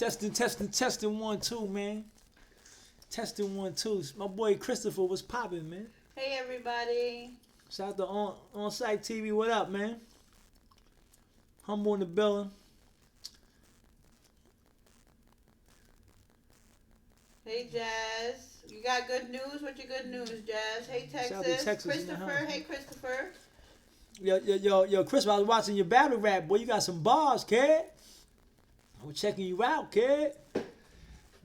Testing 1 2, man. Testing 1 2. My boy Christopher was popping, man. Hey everybody. Shout out to on site TV. What up, man? Humble in the building. Hey Jazz. You got good news? What's your good news, Jazz? Hey Shout out to Texas. Texas in the Christopher. house. Hey Christopher. Yo, Chris, I was watching your battle rap, boy. You got some bars, kid. I'm checking you out, kid. You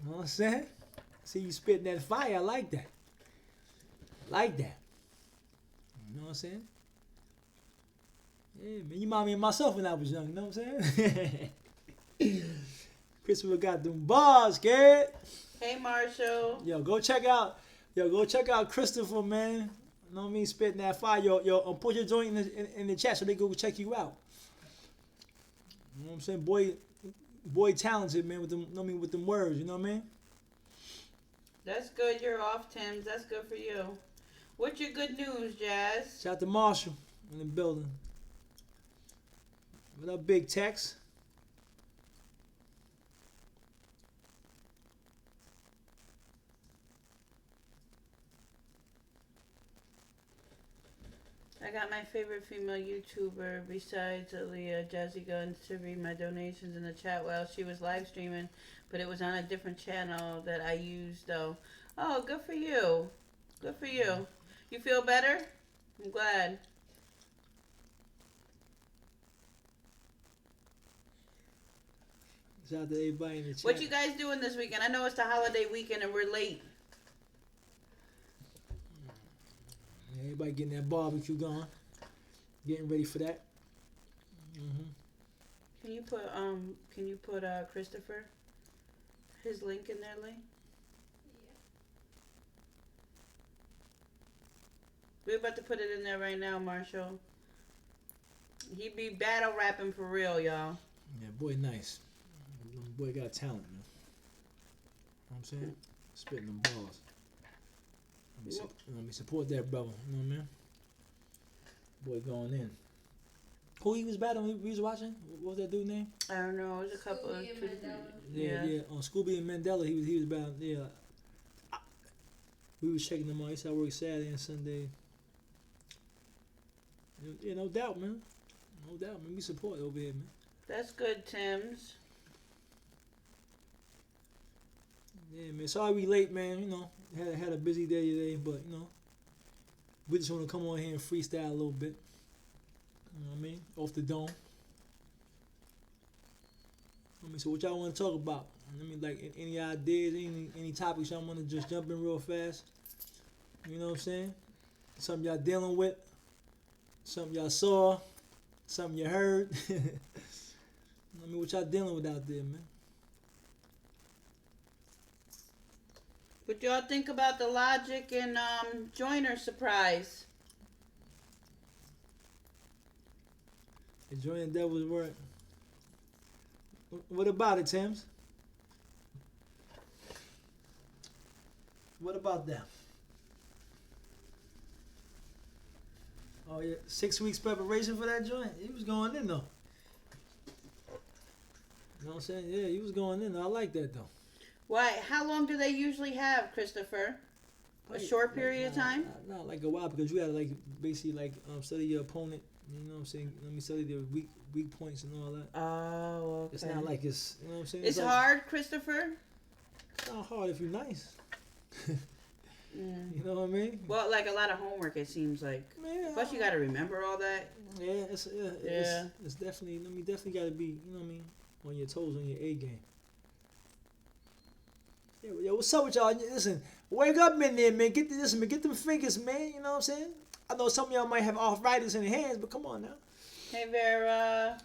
know what I'm saying? See you spitting that fire. I like that. Like that. You know what I'm saying? Yeah, man. You remind me of myself when I was young. You know what I'm saying? Christopher got them bars, kid. Hey Marshall. Yo, go check out Christopher, man. You know what I mean? Spitting that fire. Yo, put your joint in the chat so they go check you out. You know what I'm saying? Boy talented, man, with them, you know what I mean, with them words, you know what I mean? That's good. You're off, Tim's. That's good for you. What's your good news, Jazz? Shout out to Marshall in the building. What up, Big Tex? I got my favorite female YouTuber besides Aaliyah, Jazzy Guns, to read my donations in the chat while she was live streaming, but it was on a different channel that I used though. Oh, good for you. Good for you. You feel better? I'm glad. Shout out to everybody in the chat. What you guys doing this weekend? I know it's the holiday weekend and we're late. Everybody getting that barbecue going. Getting ready for that. Can you put Christopher, his link in there, Lee? We're about to put it in there right now, Marshall. He be battle rapping for real, y'all. Yeah, boy, nice. Boy got talent, man. You know what I'm saying? Spitting them balls. Let me support that brother. You know what I mean? Boy going in. Who he was battling? We was watching? What was that dude's name? I don't know. It was a couple of... Yeah. On Scooby and Mandela, he was battling. Yeah. We was checking them out. He said I work Saturday and Sunday. Yeah, no doubt, man. No doubt, man. We support over here, man. That's good, Tim's. Yeah, man. Sorry we late, man. You know, had a busy day today, but you know, we just want to come on here and freestyle a little bit. You know what I mean? Off the dome. I mean, so what y'all want to talk about? I mean, like any ideas, any topics y'all want to just jump in real fast? You know what I'm saying? Something y'all dealing with, something y'all saw, something you heard. I mean, what y'all dealing with out there, man? What y'all think about the Logic and Joyner surprise? Enjoying the devil's work. What about it, Tims? What about that? Oh yeah, 6 weeks preparation for that joint. He was going in though. You know what I'm saying? Yeah, he was going in. I like that though. Why? How long do they usually have, Christopher? A short period of time? Not like a while, because you gotta like basically like study your opponent. You know what I'm saying? Let me study their weak points and all that. Oh, okay. It's not like it's, you know what I'm saying? It's like, hard, Christopher? It's not hard if you're nice. Mm. You know what I mean? Well, like a lot of homework, it seems like. Man, Plus, you got to remember all that. Yeah, it's definitely. I mean, definitely got to be. You know what I mean? On your toes, on your A game. Yeah, yo, what's up with y'all? Listen, wake up in there, man. Get them fingers, man. You know what I'm saying? I know some of y'all might have arthritis in their hands, but come on now. Hey, Vera.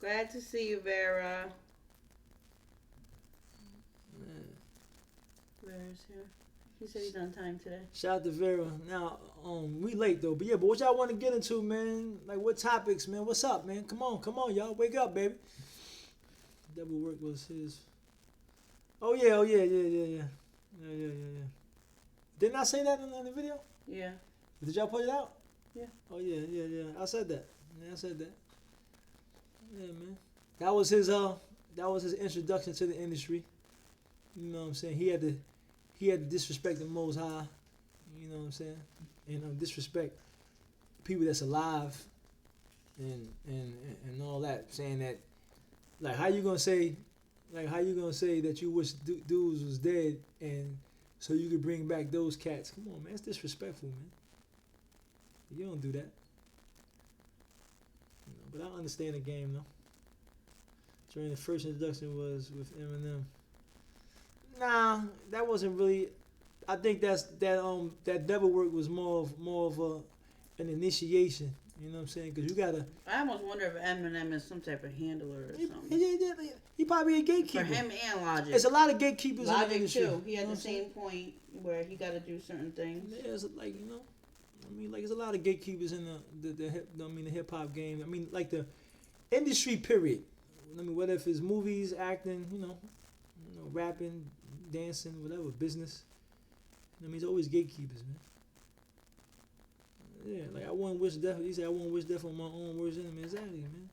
Glad to see you, Vera. Vera's here. He said he's on time today. Shout out to Vera. Now, we late though, but yeah, but what y'all want to get into, man? Like what topics, man? What's up, man? Come on, y'all. Wake up, baby. Double work was his. Oh yeah. Didn't I say that in the video? Yeah. Did y'all put it out? Yeah. Oh yeah. I said that. Yeah, I said that. Yeah, man. That was his that was his introduction to the industry. You know what I'm saying? He had to disrespect the Most High. You know what I'm saying? And disrespect people that's alive and all that, saying that, like, how you gonna say that you wish dudes was dead and so you could bring back those cats? Come on, man, it's disrespectful, man. You don't do that. But I understand the game though. During the first introduction was with Eminem. Nah, that wasn't really. I think that double work was more of an initiation. You know what I'm saying? Because you gotta. I almost wonder if Eminem is some type of handler or something. He probably a gatekeeper. For him and Logic. There's a lot of gatekeepers in the industry. Logic too. He had the same point where he got to do certain things. Yeah, it's like, you know, I mean, like, there's a lot of gatekeepers in the hip hop game. I mean, like the industry period. I mean, whether if it's movies, acting, you know, rapping, dancing, whatever, business. I mean, it's always gatekeepers, man. Yeah, like I wouldn't wish death. He said I wouldn't wish death on my own worst enemy. Exactly, man.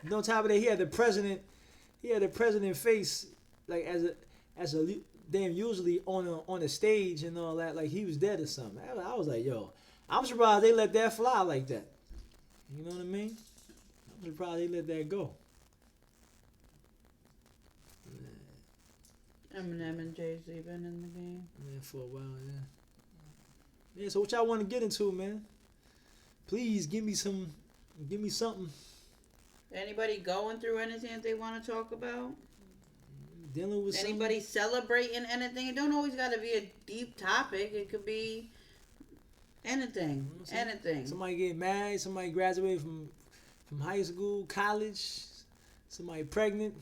And on top of that, he had the president face like as a damn usually on a stage and all that, like he was dead or something. I was like, yo, I'm surprised they let that fly like that. You know what I mean? I'm surprised they let that go. Eminem and Jay-Z been in the game. Yeah, for a while, yeah. Yeah, so what y'all want to get into, man? Please give me something. Anybody going through anything that they want to talk about? Dealing with anybody celebrating anything? It don't always got to be a deep topic. It could be anything. Anything. Somebody getting married. Somebody graduated from high school, college. Somebody pregnant.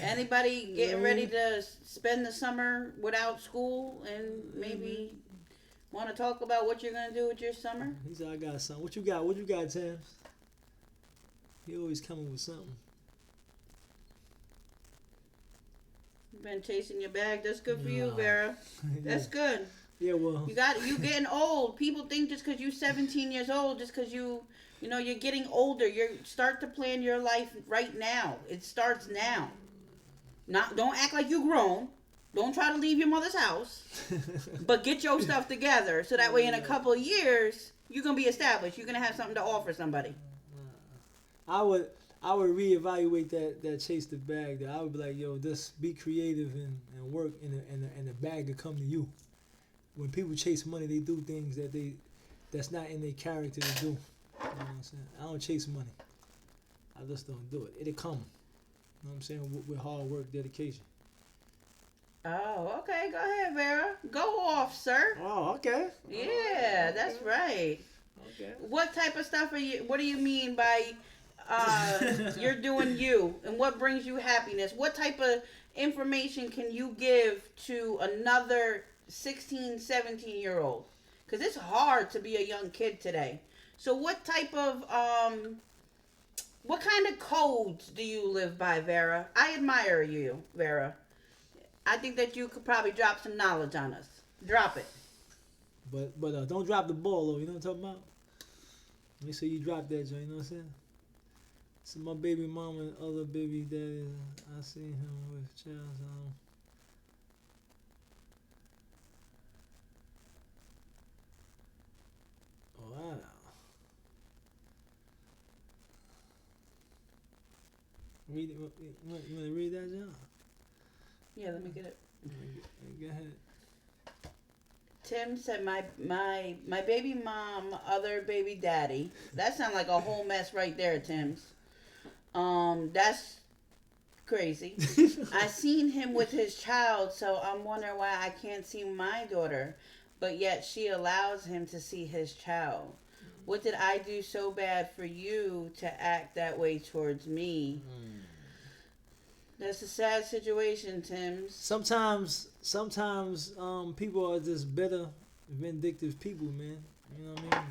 Anybody getting ready to spend the summer without school and maybe want to talk about what you're going to do with your summer? He said, I got something. What you got, Tams? He always coming with something. You've been chasing your bag. That's good for you, Vera. That's good. Yeah, well. You getting old. People think just because you're 17 years old, just because you're getting older, start to plan your life right now. It starts now. Don't act like you're grown. Don't try to leave your mother's house. But get your stuff together so that way in a couple of years you're gonna be established. You're gonna have something to offer somebody. I would reevaluate that chase the bag. That I would be like, yo, just be creative and work, and the bag will come to you. When people chase money, they do things that's not in their character to do. You know what I'm saying? I don't chase money. I just don't do it. It'll come. You know what I'm saying? With hard work, dedication. Oh, okay. Go ahead, Vera. Go off, sir. Oh, okay. Yeah, that's right. Okay. What type of stuff what do you mean by you're doing you? And what brings you happiness? What type of information can you give to another 16, 17-year-old? Because it's hard to be a young kid today. So what type of what kind of codes do you live by, Vera? I admire you, Vera. I think that you could probably drop some knowledge on us. Drop it. But don't drop the ball, though. You know what I'm talking about? Make sure you drop that joint. You know what I'm saying? So my baby mama and other baby daddy, I seen him with child. Wow. Read it. You want to read that, John? Yeah, let me get it. Go ahead. Tim said, my baby mom, other baby daddy. That sounds like a whole mess right there, Tim's. That's crazy. I seen him with his child, so I'm wondering why I can't see my daughter, but yet she allows him to see his child. What did I do so bad for you to act that way towards me? That's a sad situation, Tim. Sometimes people are just bitter, vindictive people, man. You know what I mean?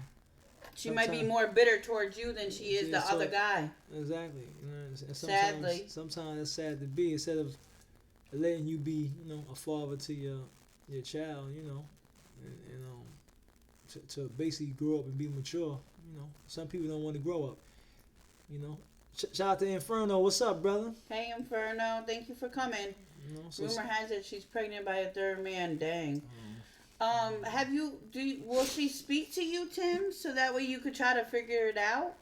She might be more bitter towards you than she is the other guy. Exactly. You know, Sadly. Sometimes it's sad to be, instead of letting you be, a father to your child, to basically grow up and be mature. Some people don't want to grow up. Shout out to Inferno. What's up, brother? Hey, Inferno. Thank you for coming. You know, so, Rumor has it she's pregnant by a third man. Dang. Will she speak to you, Tim, so that way you could try to figure it out?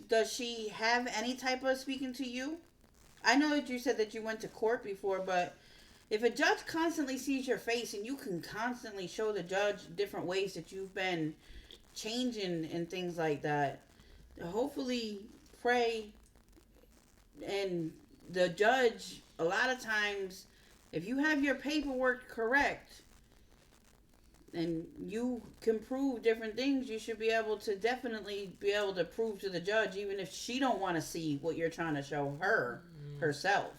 Does she have any type of speaking to you? I know that you said that you went to court before, but if a judge constantly sees your face and you can constantly show the judge different ways that you've been changing and things like that, hopefully pray. And the judge, a lot of times, if you have your paperwork correct and you can prove different things, you should be able to definitely be able to prove to the judge, even if she don't want to see what you're trying to show her herself.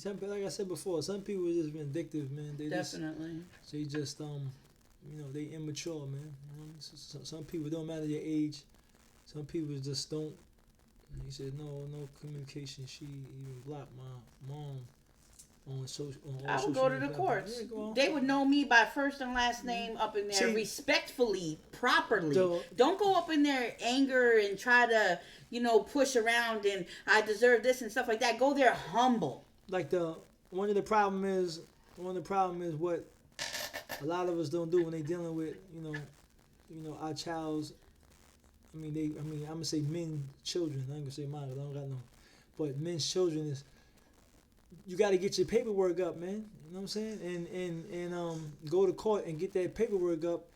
Like I said before, some people are just vindictive, man. They Definitely. They immature, man. You know, some people, don't matter your age. Some people just don't. He said no communication. She even blocked my mom on social. I would go to the courts. Yeah, they would know me by first and last name up in there, respectfully, properly. Don't go up in there anger and try to, push around and I deserve this and stuff like that. Go there humble. Like one of the problem is what a lot of us don't do when they dealing with our child's. I'm gonna say men, children. I ain't gonna say mine 'cause I don't got no. But men's children is. You got to get your paperwork up, man. You know what I'm saying? And go to court and get that paperwork up,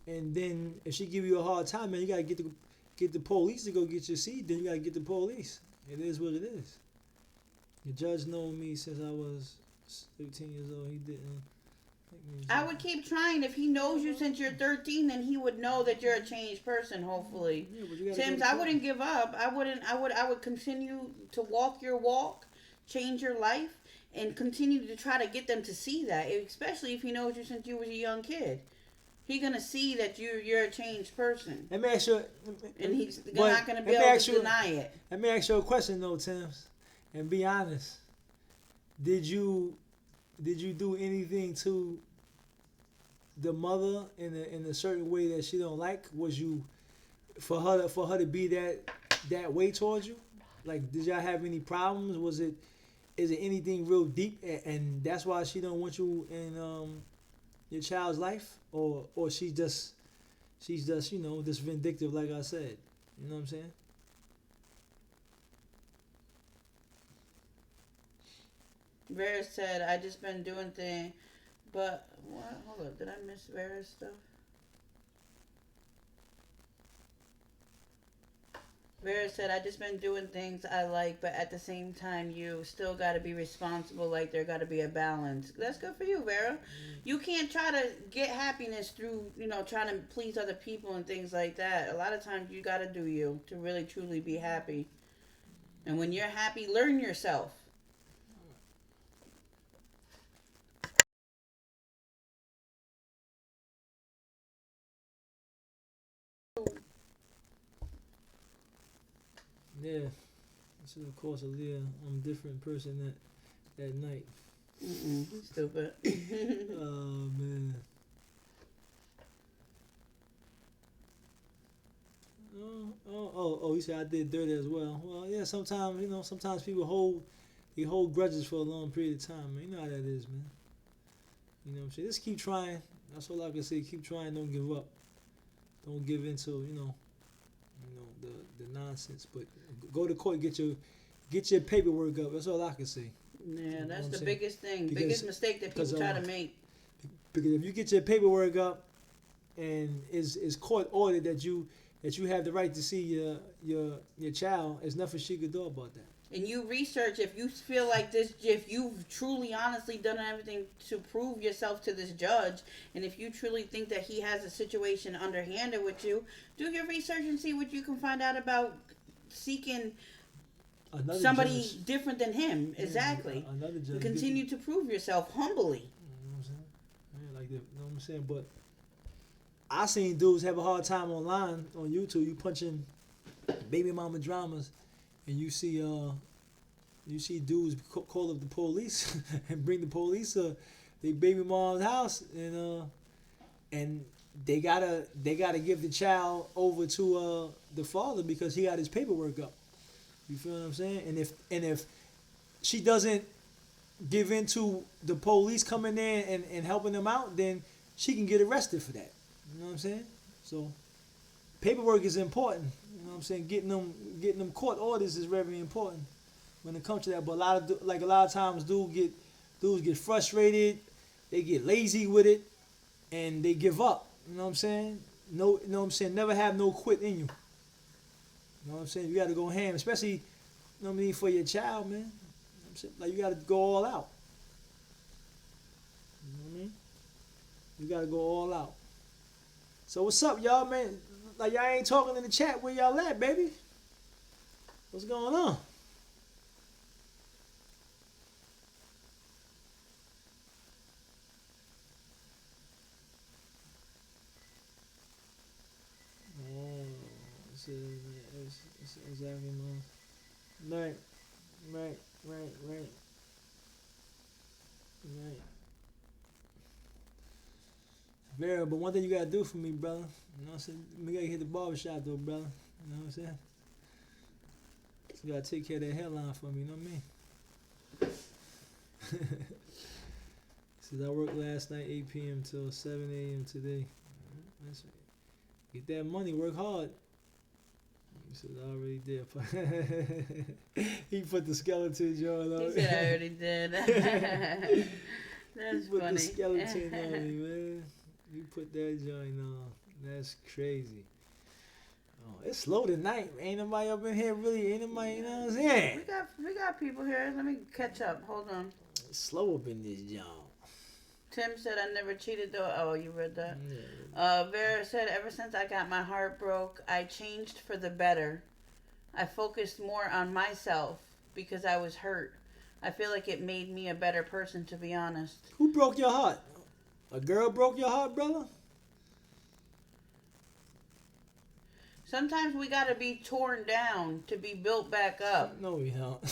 and then if she give you a hard time, man, you got to get the police to go get your seed. Then you got to get the police. It is what it is. The judge known me since I was 13 years old. He didn't. I would keep trying. If he knows you since you're 13, then he would know that you're a changed person. Hopefully, Tim's. I wouldn't give up. I would continue to walk your walk, change your life, and continue to try to get them to see that. Especially if he knows you since you was a young kid, he's gonna see that you're a changed person. Let me ask you, and he's not gonna be able to deny it. Let me ask you a question though, Tim's, and be honest. Did you do anything to the mother in a certain way that she don't like? Was you for her to be that way towards you? Like, did y'all have any problems? Is it anything real deep and that's why she don't want you in your child's life, or she's just this vindictive, like I said? You know what I'm saying? Vera said, I just been doing things, but what? Hold up, did I miss Vera's stuff? Vera said, I just been doing things I like, but at the same time, you still got to be responsible, like there got to be a balance. That's good for you, Vera. You can't try to get happiness through, trying to please other people and things like that. A lot of times you got to do you to really, truly be happy. And when you're happy, learn yourself. Yeah, this is of course Aaliyah. I'm a different person that night. Stupid. Oh man. Oh, you said I did dirty as well. Well, yeah, sometimes people hold grudges for a long period of time, man. You know how that is, man. You know what I'm saying? Just keep trying. That's all I can say. Keep trying, don't give up. Don't give in to, the nonsense. But go to court, get your paperwork up. That's all I can say. Yeah, that's the biggest thing, biggest mistake that people try to make. Because if you get your paperwork up and is court ordered that you have the right to see your child, there's nothing she could do about that. And you research, if you feel like this, if you've truly honestly done everything to prove yourself to this judge, and if you truly think that he has a situation underhanded with you, do your research and see what you can find out about seeking another somebody judge. Different than him. Yeah, exactly. Another judge. Continue to prove yourself humbly. You know what I'm saying? Yeah, like that. You know what I'm saying? But I seen dudes have a hard time online on YouTube. You punching baby mama dramas, and you see dudes call up the police and bring the police to their baby mom's house, and they gotta give the child over to the father because he got his paperwork up. You feel what I'm saying? And if she doesn't give in to the police coming there and helping them out, then she can get arrested for that. You know what I'm saying? So paperwork is important. You know what I'm saying? Getting them court orders is very important when it comes to that. But a lot of times dudes get frustrated, they get lazy with it, and they give up. You know what I'm saying? No, you know what I'm saying? Never have no quit in you. You know what I'm saying? You got to go ham, especially, you know what I mean, for your child, man. You know what I'm saying? Like, you got to go all out. You know what I mean? You got to go all out. So what's up, y'all, man? Like, y'all ain't talking in the chat. Where y'all at, baby? What's going on? It's exactly, man. Right. Vera, but one thing you gotta do for me, brother. You know what I'm saying? We gotta hit the barbershop though, brother. You know what I'm saying? You gotta take care of that hairline for me, you know what I mean? Says I worked last night 8 p.m. till 7 a.m. today. That's right. Get that money, work hard. He said I already did. He put the skeleton joint on. He said I already did. That's he put funny. the skeleton on me, man. You put that joint on. That's crazy. Oh, it's slow tonight. Ain't nobody up in here really. Ain't nobody, you know what I'm saying? We got people here. Let me catch up. Hold on. It's slow up in this joint. Tim said I never cheated though. Oh, you read that? Yeah. Vera said ever since I got my heart broke, I changed for the better. I focused more on myself because I was hurt. I feel like it made me a better person, to be honest. Who broke your heart? A girl broke your heart, brother? Sometimes we gotta be torn down to be built back up. No, we don't.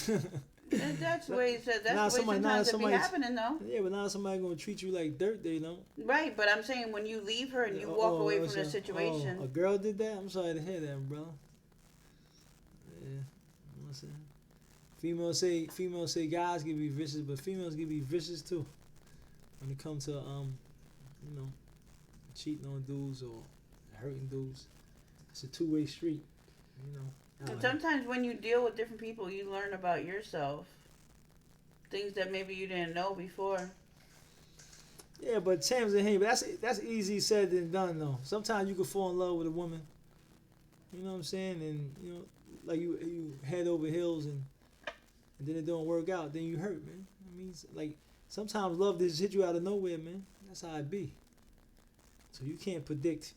That's the way he said. That's Now the way sometimes it be happening, though. Yeah, but now somebody gonna treat you like dirt, they don't. Right, but I'm saying when you leave her and you walk away from the situation. A girl did that? I'm sorry to hear that, brother. Yeah, I'm saying. Females say guys can be vicious, but females can be vicious too. When it comes to you know, cheating on dudes or hurting dudes, it's a two-way street. You know. And sometimes when you deal with different people, you learn about yourself. Things that maybe you didn't know before. Yeah, but Tams and Henry, but that's easy said than done though. Sometimes you can fall in love with a woman. You know what I'm saying? And you know, like you head over heels and then it don't work out, then you hurt, man. I mean, like sometimes love just hit you out of nowhere, man. That's how it be. So you can't predict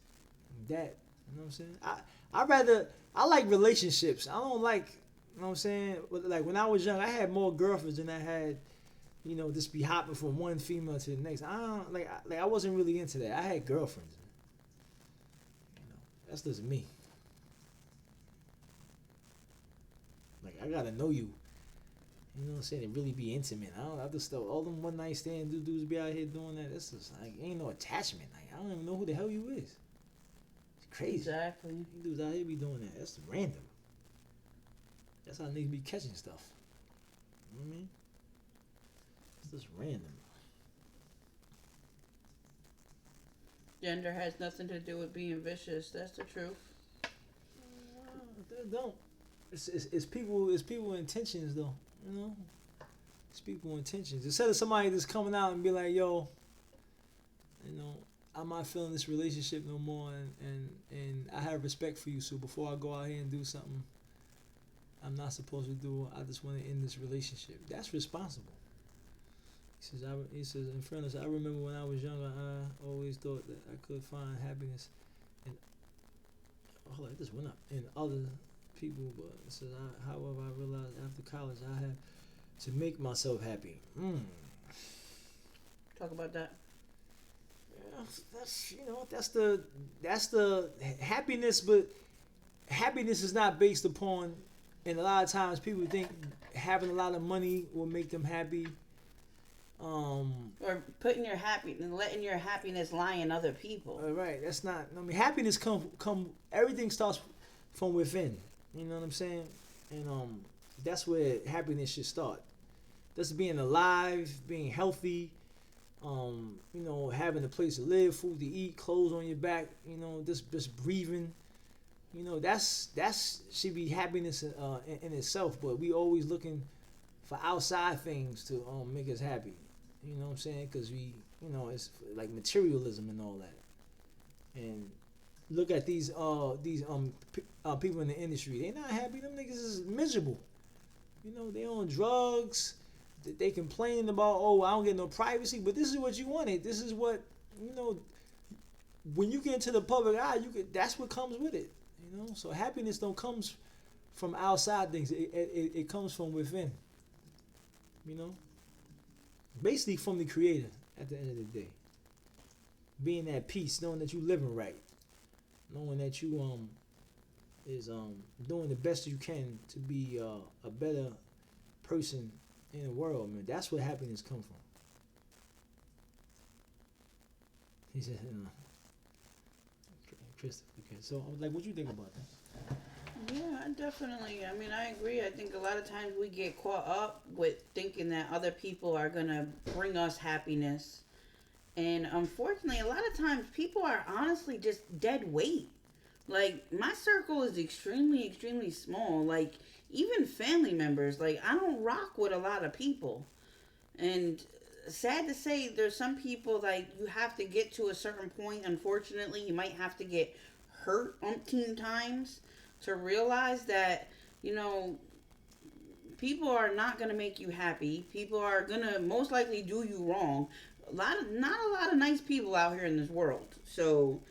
that. You know what I'm saying? I like relationships. I don't like, you know what I'm saying? Like when I was young, I had more girlfriends than I had, you know, just be hopping from one female to the next. I wasn't really into that. I had girlfriends. You know, that's just me. Like I gotta know you. You know what I'm saying? It really be intimate. I just thought all them one night stand dudes be out here doing that. That's just like ain't no attachment. Like I don't even know who the hell you is. It's crazy. Exactly. Dudes out here be doing that. That's random. That's how niggas be catching stuff. You know what I mean? It's just random. Gender has nothing to do with being vicious. That's the truth. They don't. It's people intentions though. You know, it's people intentions. Instead of somebody just coming out and be like, "Yo, you know, I'm not feeling this relationship no more, and I have respect for you. So before I go out here and do something I'm not supposed to do, I just want to end this relationship." That's responsible. He says, in fairness, I remember when I was younger, I always thought that I could find happiness in. Hold on, it just went up in other people, but it says, however, I realized after college I had to make myself happy. Talk about that. Yeah, that's the happiness, but happiness is not based upon. And a lot of times people think having a lot of money will make them happy. Or putting your letting your happiness lie in other people. Right, that's not. I mean, happiness come. Everything starts from within. You know what I'm saying? and that's where happiness should start. That's being alive, being healthy, having a place to live, food to eat, clothes on your back, just breathing. That's should be happiness in itself. But we always looking for outside things to make us happy. You know what I'm saying? Because it's like materialism and all that. And look at these people in the industry. They not happy. Them niggas is miserable. They on drugs. They complaining about, oh, I don't get no privacy. But this is what you wanted. This is what when you get into the public eye, that's what comes with it. So happiness don't comes from outside things. It comes from within. Basically from the Creator. At the end of the day, being at peace, knowing that you living right, knowing that you is doing the best you can to be a better person in the world, man. That's where happiness come from. He said, Christopher. Okay, so I was like, what you think about that? Yeah, definitely. I mean, I agree. I think a lot of times we get caught up with thinking that other people are going to bring us happiness. And unfortunately, a lot of times people are honestly just dead weight. Like, my circle is extremely, extremely small. Like, even family members, like, I don't rock with a lot of people. And sad to say, there's some people, like, you have to get to a certain point. Unfortunately, you might have to get hurt umpteen times to realize that, people are not going to make you happy. People are going to most likely do you wrong. Not a lot of nice people out here in this world. So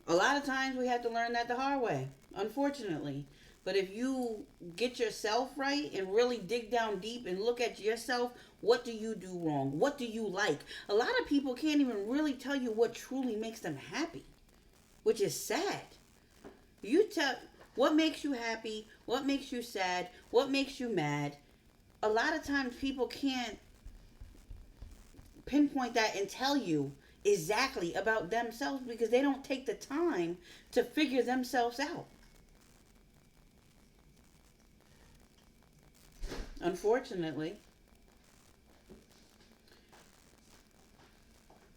a lot of times we have to learn that the hard way, unfortunately. But if you get yourself right and really dig down deep and look at yourself, what do you do wrong? What do you like? A lot of people can't even really tell you what truly makes them happy, which is sad. You tell what makes you happy, what makes you sad, what makes you mad. A lot of times people can't pinpoint that and tell you exactly about themselves because they don't take the time to figure themselves out. Unfortunately.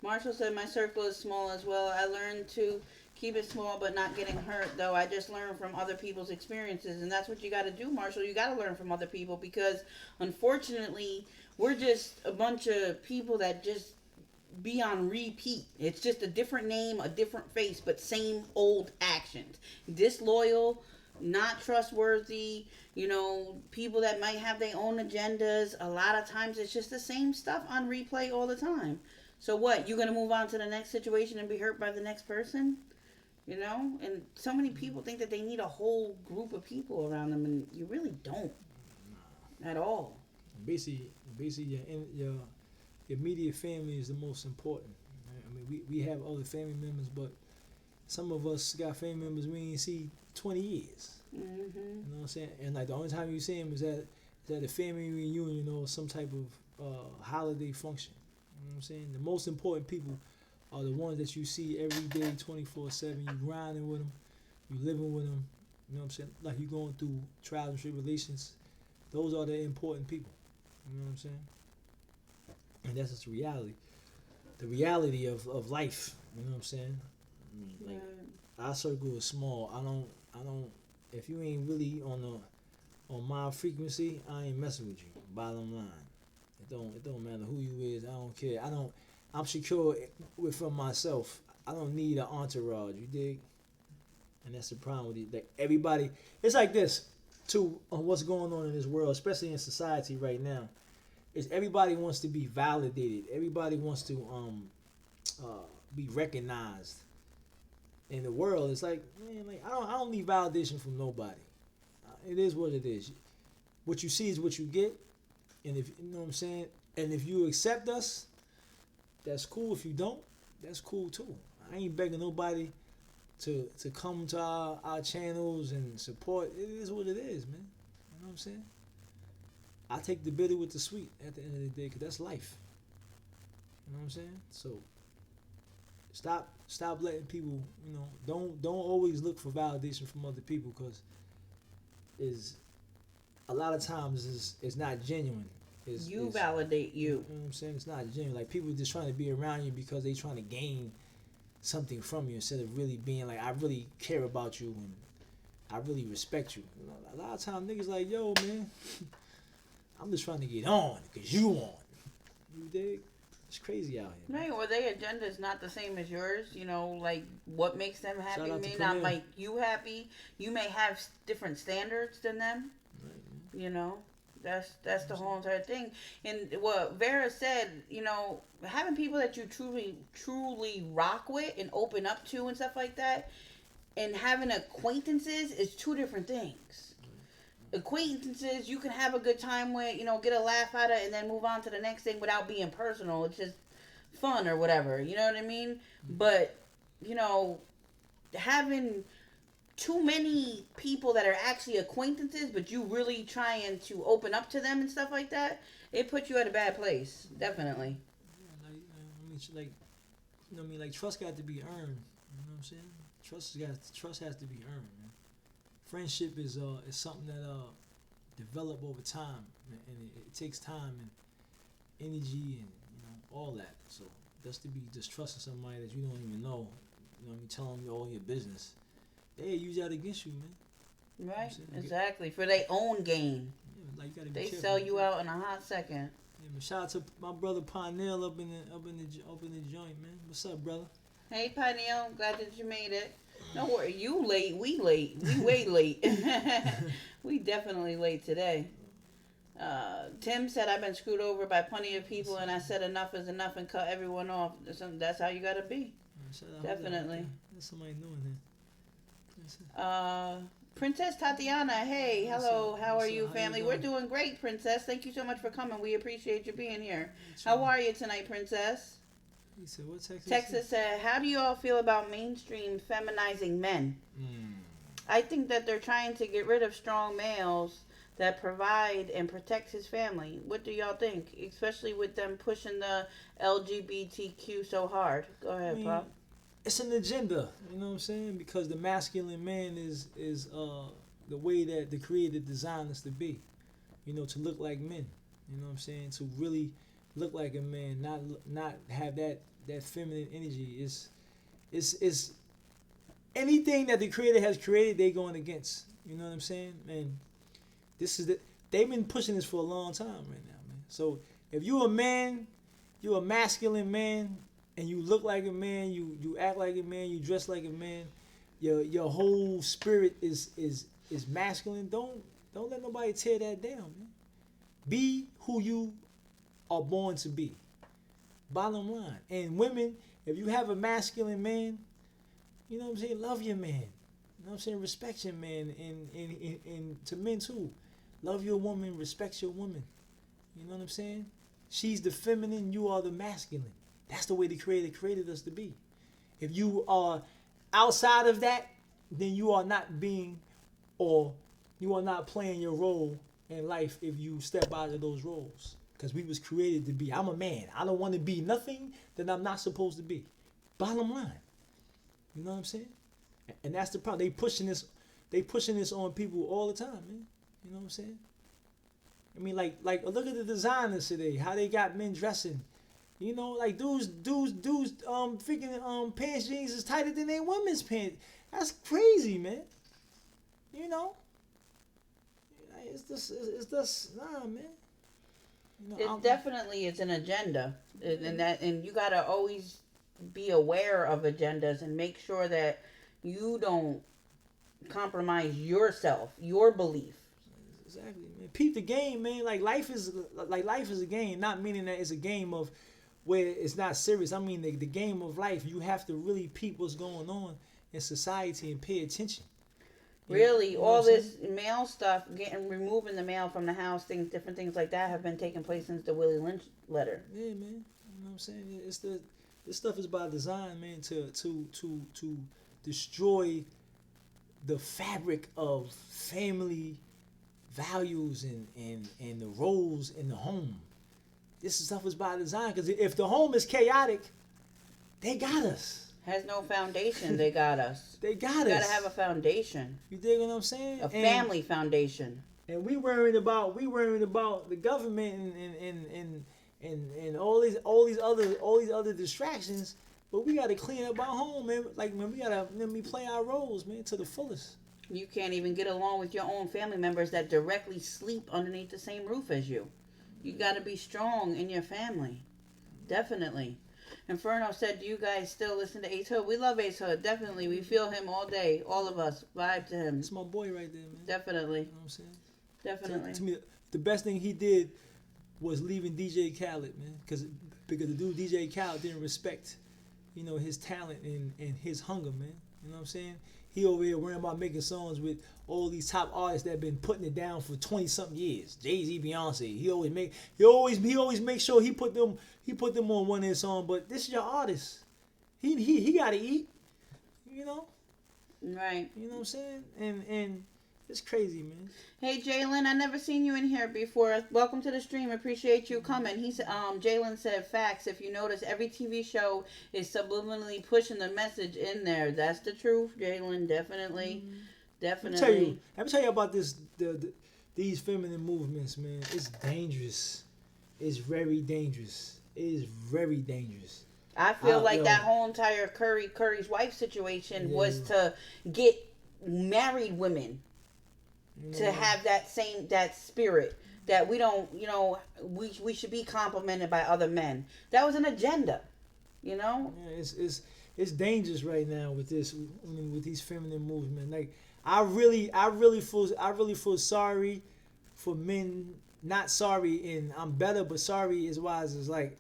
Marshall said my circle is small as well. I learned to keep it small but not getting hurt, though. I just learn from other people's experiences, and that's what you got to do, Marshall. You got to learn from other people because unfortunately we're just a bunch of people that just be on repeat. It's just a different name, a different face, but same old actions. Disloyal, not trustworthy, people that might have their own agendas. A lot of times it's just the same stuff on replay all the time. So what? You're going to move on to the next situation and be hurt by the next person? And so many people think that they need a whole group of people around them, and you really don't at all. Basically, your immediate family is the most important. Right? I mean, we have other family members, but some of us got family members we ain't see 20 years. Mm-hmm. You know what I'm saying? And like the only time you see them is at a family reunion or some type of holiday function. You know what I'm saying? The most important people are the ones that you see every day, 24/7. You grinding with them, you living with them. You know what I'm saying? Like you going through trials and tribulations. Those are the important people. You know what I'm saying? And that's just reality. The reality of life. You know what I'm saying? I mean, like our circle is small. I don't. If you ain't really on my frequency, I ain't messing with you. Bottom line. It don't matter who you is. I don't care. I'm secure within myself. I don't need an entourage. You dig? And that's the problem with it. Like everybody, it's like this too. On what's going on in this world, especially in society right now, is everybody wants to be validated. Everybody wants to be recognized. In the world, it's like, man, like I don't need validation from nobody. It is what it is. What you see is what you get. And if you know what I'm saying, and if you accept us, that's cool. If you don't, that's cool too. I ain't begging nobody to come to our channels and support. It is what it is, man. You know what I'm saying? I take the bitter with the sweet at the end of the day, because that's life. You know what I'm saying? So stop letting people, don't always look for validation from other people, because a lot of times it's not genuine. You validate you. You know what I'm saying? It's not genuine. Like people just trying to be around you because they trying to gain something from you instead of really being like, I really care about you and I really respect you. You know, a lot of times niggas like, yo man, I'm just trying to get on because you on. You dig? It's crazy out here. Right, or their agenda is not the same as yours. You know, like what makes them happy may not make you happy. You may have different standards than them. Right. You know, that's the whole entire thing. And what Vera said, you know, having people that you truly rock with and open up to and stuff like that, and having acquaintances is two different things. Acquaintances you can have a good time with, you know, get a laugh out of it and then move on to the next thing without being personal. It's just fun or whatever, you know what I mean? But, you know, having too many people that are actually acquaintances but you really trying to open up to them and stuff like that, it puts you at a bad place, definitely. Yeah, I mean, like trust got to be earned, you know what I'm saying? Trust has to be earned, man. Friendship is something that develop over time, and it takes time and energy and all that. So just to be just trusting somebody that you don't even know, you know what I mean, telling you all your business, they use that against you, man. Right, exactly, for their own gain. Yeah, like you gotta be they careful. Sell you out in a hot second. Yeah, man, shout out to my brother Parnell up in the joint, man. What's up, brother? Hey Parnell, glad that you made it. Don't worry, you late, we late. We way late. We definitely late today. Tim said I've been screwed over by plenty of people and I said enough is enough and cut everyone off. That's how you gotta be. Definitely. There's somebody doing that. Princess Tatiana, hey, hello, how are you, family? We're doing great, Princess. Thank you so much for coming. We appreciate you being here. How are you tonight, Princess? He said, what Texas? Texas said, how do you all feel about mainstream feminizing men? I think that they're trying to get rid of strong males that provide and protect his family. What do y'all think? Especially with them pushing the LGBTQ so hard. Go ahead, Pop. It's an agenda, you know what I'm saying? Because the masculine man is the way that the Creator designed us to be. You know, to look like men. You know what I'm saying? To really look like a man, not have that feminine energy. Is anything that the Creator has created, they going against. You know what I'm saying? And they've been pushing this for a long time right now, man. So if you're a man, you're a masculine man, and you look like a man, you act like a man, you dress like a man, your whole spirit is masculine. Don't let nobody tear that down, man. Be who you are born to be. Bottom line. And women, if you have a masculine man, you know what I'm saying, love your man. You know what I'm saying, respect your man. And to men too, love your woman, respect your woman. You know what I'm saying? She's the feminine, you are the masculine. That's the way the Creator created us to be. If you are outside of that, then you are not being, or you are not playing your role in life if you step out of those roles. Because we was created to be. I'm a man. I don't want to be nothing that I'm not supposed to be. Bottom line. You know what I'm saying? And that's the problem. They pushing this on people all the time, man. You know what I'm saying? I mean, like look at the designers today, how they got men dressing. You know, like dudes freaking pants jeans is tighter than their women's pants. That's crazy, man. You know? It's just nah, man. You know, it definitely is an agenda, and you gotta always be aware of agendas and make sure that you don't compromise yourself, your belief. Exactly, man. Peep the game, man. Like life is a game, not meaning that it's a game of where it's not serious. I mean the game of life. You have to really peep what's going on in society and pay attention. Really, you know all this male stuff, removing the male from the house, different things like that have been taking place since the Willie Lynch letter. Yeah, man. You know what I'm saying? This stuff is by design, man, to destroy the fabric of family values and the roles in the home. This stuff is by design, because if the home is chaotic, they got us. Has no foundation, they got us. They got us. You gotta have a foundation. You dig what I'm saying? A family foundation. and we worrying about the government and all these other distractions. But we gotta clean up our home, man. Like, man, we gotta play our roles, man, to the fullest. You can't even get along with your own family members that directly sleep underneath the same roof as you. You gotta be strong in your family. Definitely. Inferno said, do you guys still listen to Ace Hood? We love Ace Hood. Definitely. We feel him all day. All of us. Vibe to him. It's my boy right there, man. Definitely. You know what I'm saying? Definitely. To me, the best thing he did was leaving DJ Khaled, man. Because the dude DJ Khaled didn't respect, his talent and his hunger, man. You know what I'm saying? He over here worrying about making songs with all these top artists that have been putting it down for 20-something years. Jay-Z, Beyonce. He always make sure he put them on one of his songs. But this is your artist. He gotta eat. Right. You know what I'm saying? And it's crazy, man. Hey Jalen, I never seen you in here before. Welcome to the stream. Appreciate you coming. Jalen said facts. If you notice, every TV show is subliminally pushing the message in there. That's the truth, Jalen. Definitely. Definitely. Let me tell you about these feminine movements, man. It's dangerous. It's very dangerous. It is very dangerous. I feel like that whole entire Curry's wife situation was to get married women to have that spirit that we don't, we should be complimented by other men. That was an agenda, Yeah, it's dangerous right now with this. With these feminine movements. Like, I really feel sorry for men. Not sorry and I'm better, but sorry as wise as like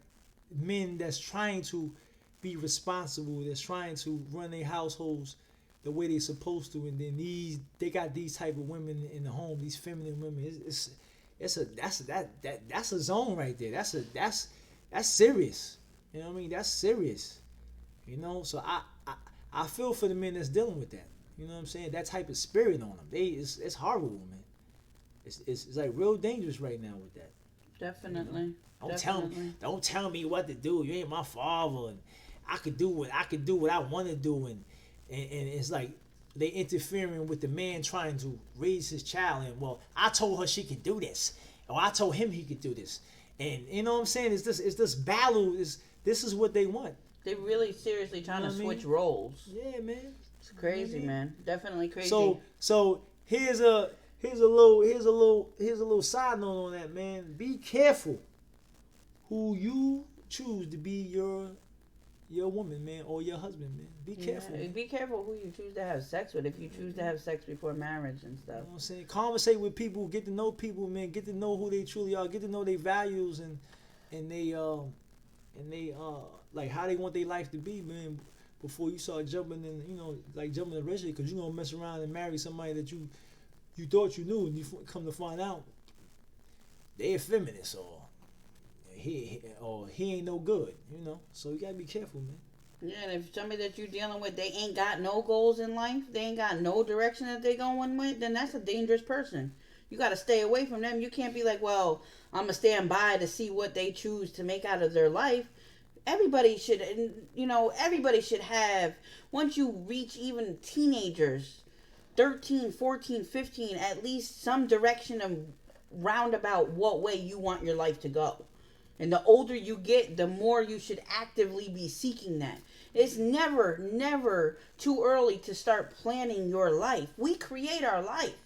men that's trying to be responsible, that's trying to run their households the way they're supposed to, and then they got these type of women in the home, these feminine women. That's a zone right there. That's serious. You know what I mean? That's serious. So I feel for the men that's dealing with that. You know what I'm saying? That type of spirit on them. It's horrible, man. It's like real dangerous right now with that. Definitely. Don't tell me what to do. You ain't my father, and I could do what I want to do, and it's like they interfering with the man trying to raise his child. And well, I told her she could do this, or I told him he could do this, and you know what I'm saying? It's this battle. This is what they want. They really seriously trying to switch roles. Yeah, man. It's crazy, man. Definitely crazy. So here's a little side note on that, man. Be careful who you choose to be your woman, man, or your husband, man. Be careful. Be careful who you choose to have sex with. If you choose to have sex before marriage and stuff. You know what I'm saying? Conversate with people, get to know people, man. Get to know who they truly are. Get to know their values and they like how they want their life to be, man. Before you start jumping in, jumping in the relationship, because you're gonna mess around and marry somebody that you thought you knew, and you come to find out they're feminist or he ain't no good, So you gotta be careful, man. Yeah, and if somebody that you're dealing with, they ain't got no goals in life, they ain't got no direction that they going with, then that's a dangerous person. You gotta stay away from them. You can't be like, well, I'm gonna stand by to see what they choose to make out of their life. Everybody should have, once you reach even teenagers, 13, 14, 15, at least some direction of roundabout what way you want your life to go. And the older you get, the more you should actively be seeking that. It's never too early to start planning your life. We create our life.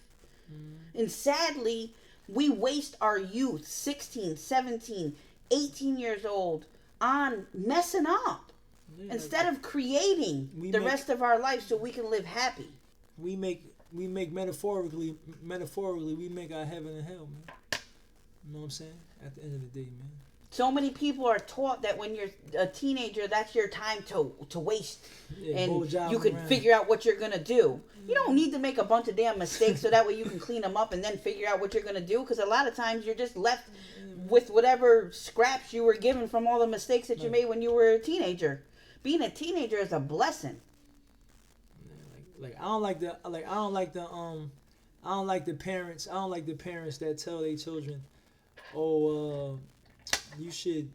And sadly, we waste our youth, 16, 17, 18 years old, on messing up. Instead of creating the rest of our life so we can live happy. We make metaphorically, we make our heaven and hell, man. You know what I'm saying? At the end of the day, man. So many people are taught that when you're a teenager, that's your time to waste. And you could figure out what you're going to do. You don't need to make a bunch of damn mistakes so that way you can clean them up and then figure out what you're going to do. Because a lot of times you're just left with whatever scraps you were given from all the mistakes that you made when you were a teenager. Being a teenager is a blessing. I don't like the parents that tell their children, you should,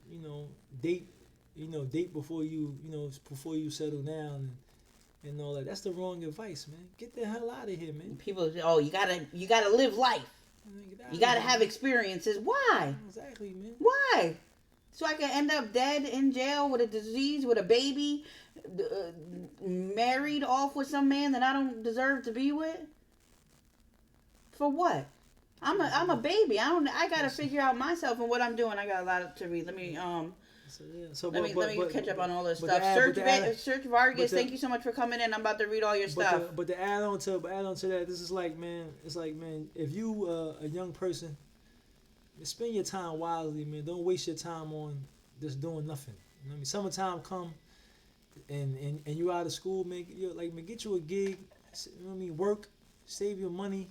date before you settle down and all that. That's the wrong advice, man. Get the hell out of here, man. People say, you gotta live life. You gotta have experiences. Why? Exactly, man. Why? So I can end up dead in jail with a disease, with a baby, married off with some man that I don't deserve to be with? For what? I'm a baby. I gotta figure out myself and what I'm doing. I got a lot to read. Let me let me catch up on all this stuff. Search Vargas, thank you so much for coming in. I'm about to read all your stuff. But to add on to that, this is like, man, it's like, man, if you a young person, spend your time wisely, man. Don't waste your time on just doing nothing. You know what I mean? Summertime come and you out of school, man, get you a gig, you know what I mean, work, save your money,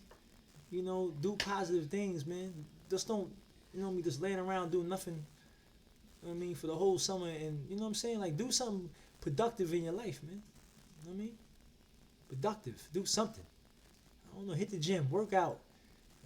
you know, do positive things, man. Just don't, you know what I mean, just laying around doing nothing, you know what I mean, for the whole summer. And you know what I'm saying, like, do something productive in your life, man. You know what I mean? Productive. Do something. I don't know, hit the gym, work out.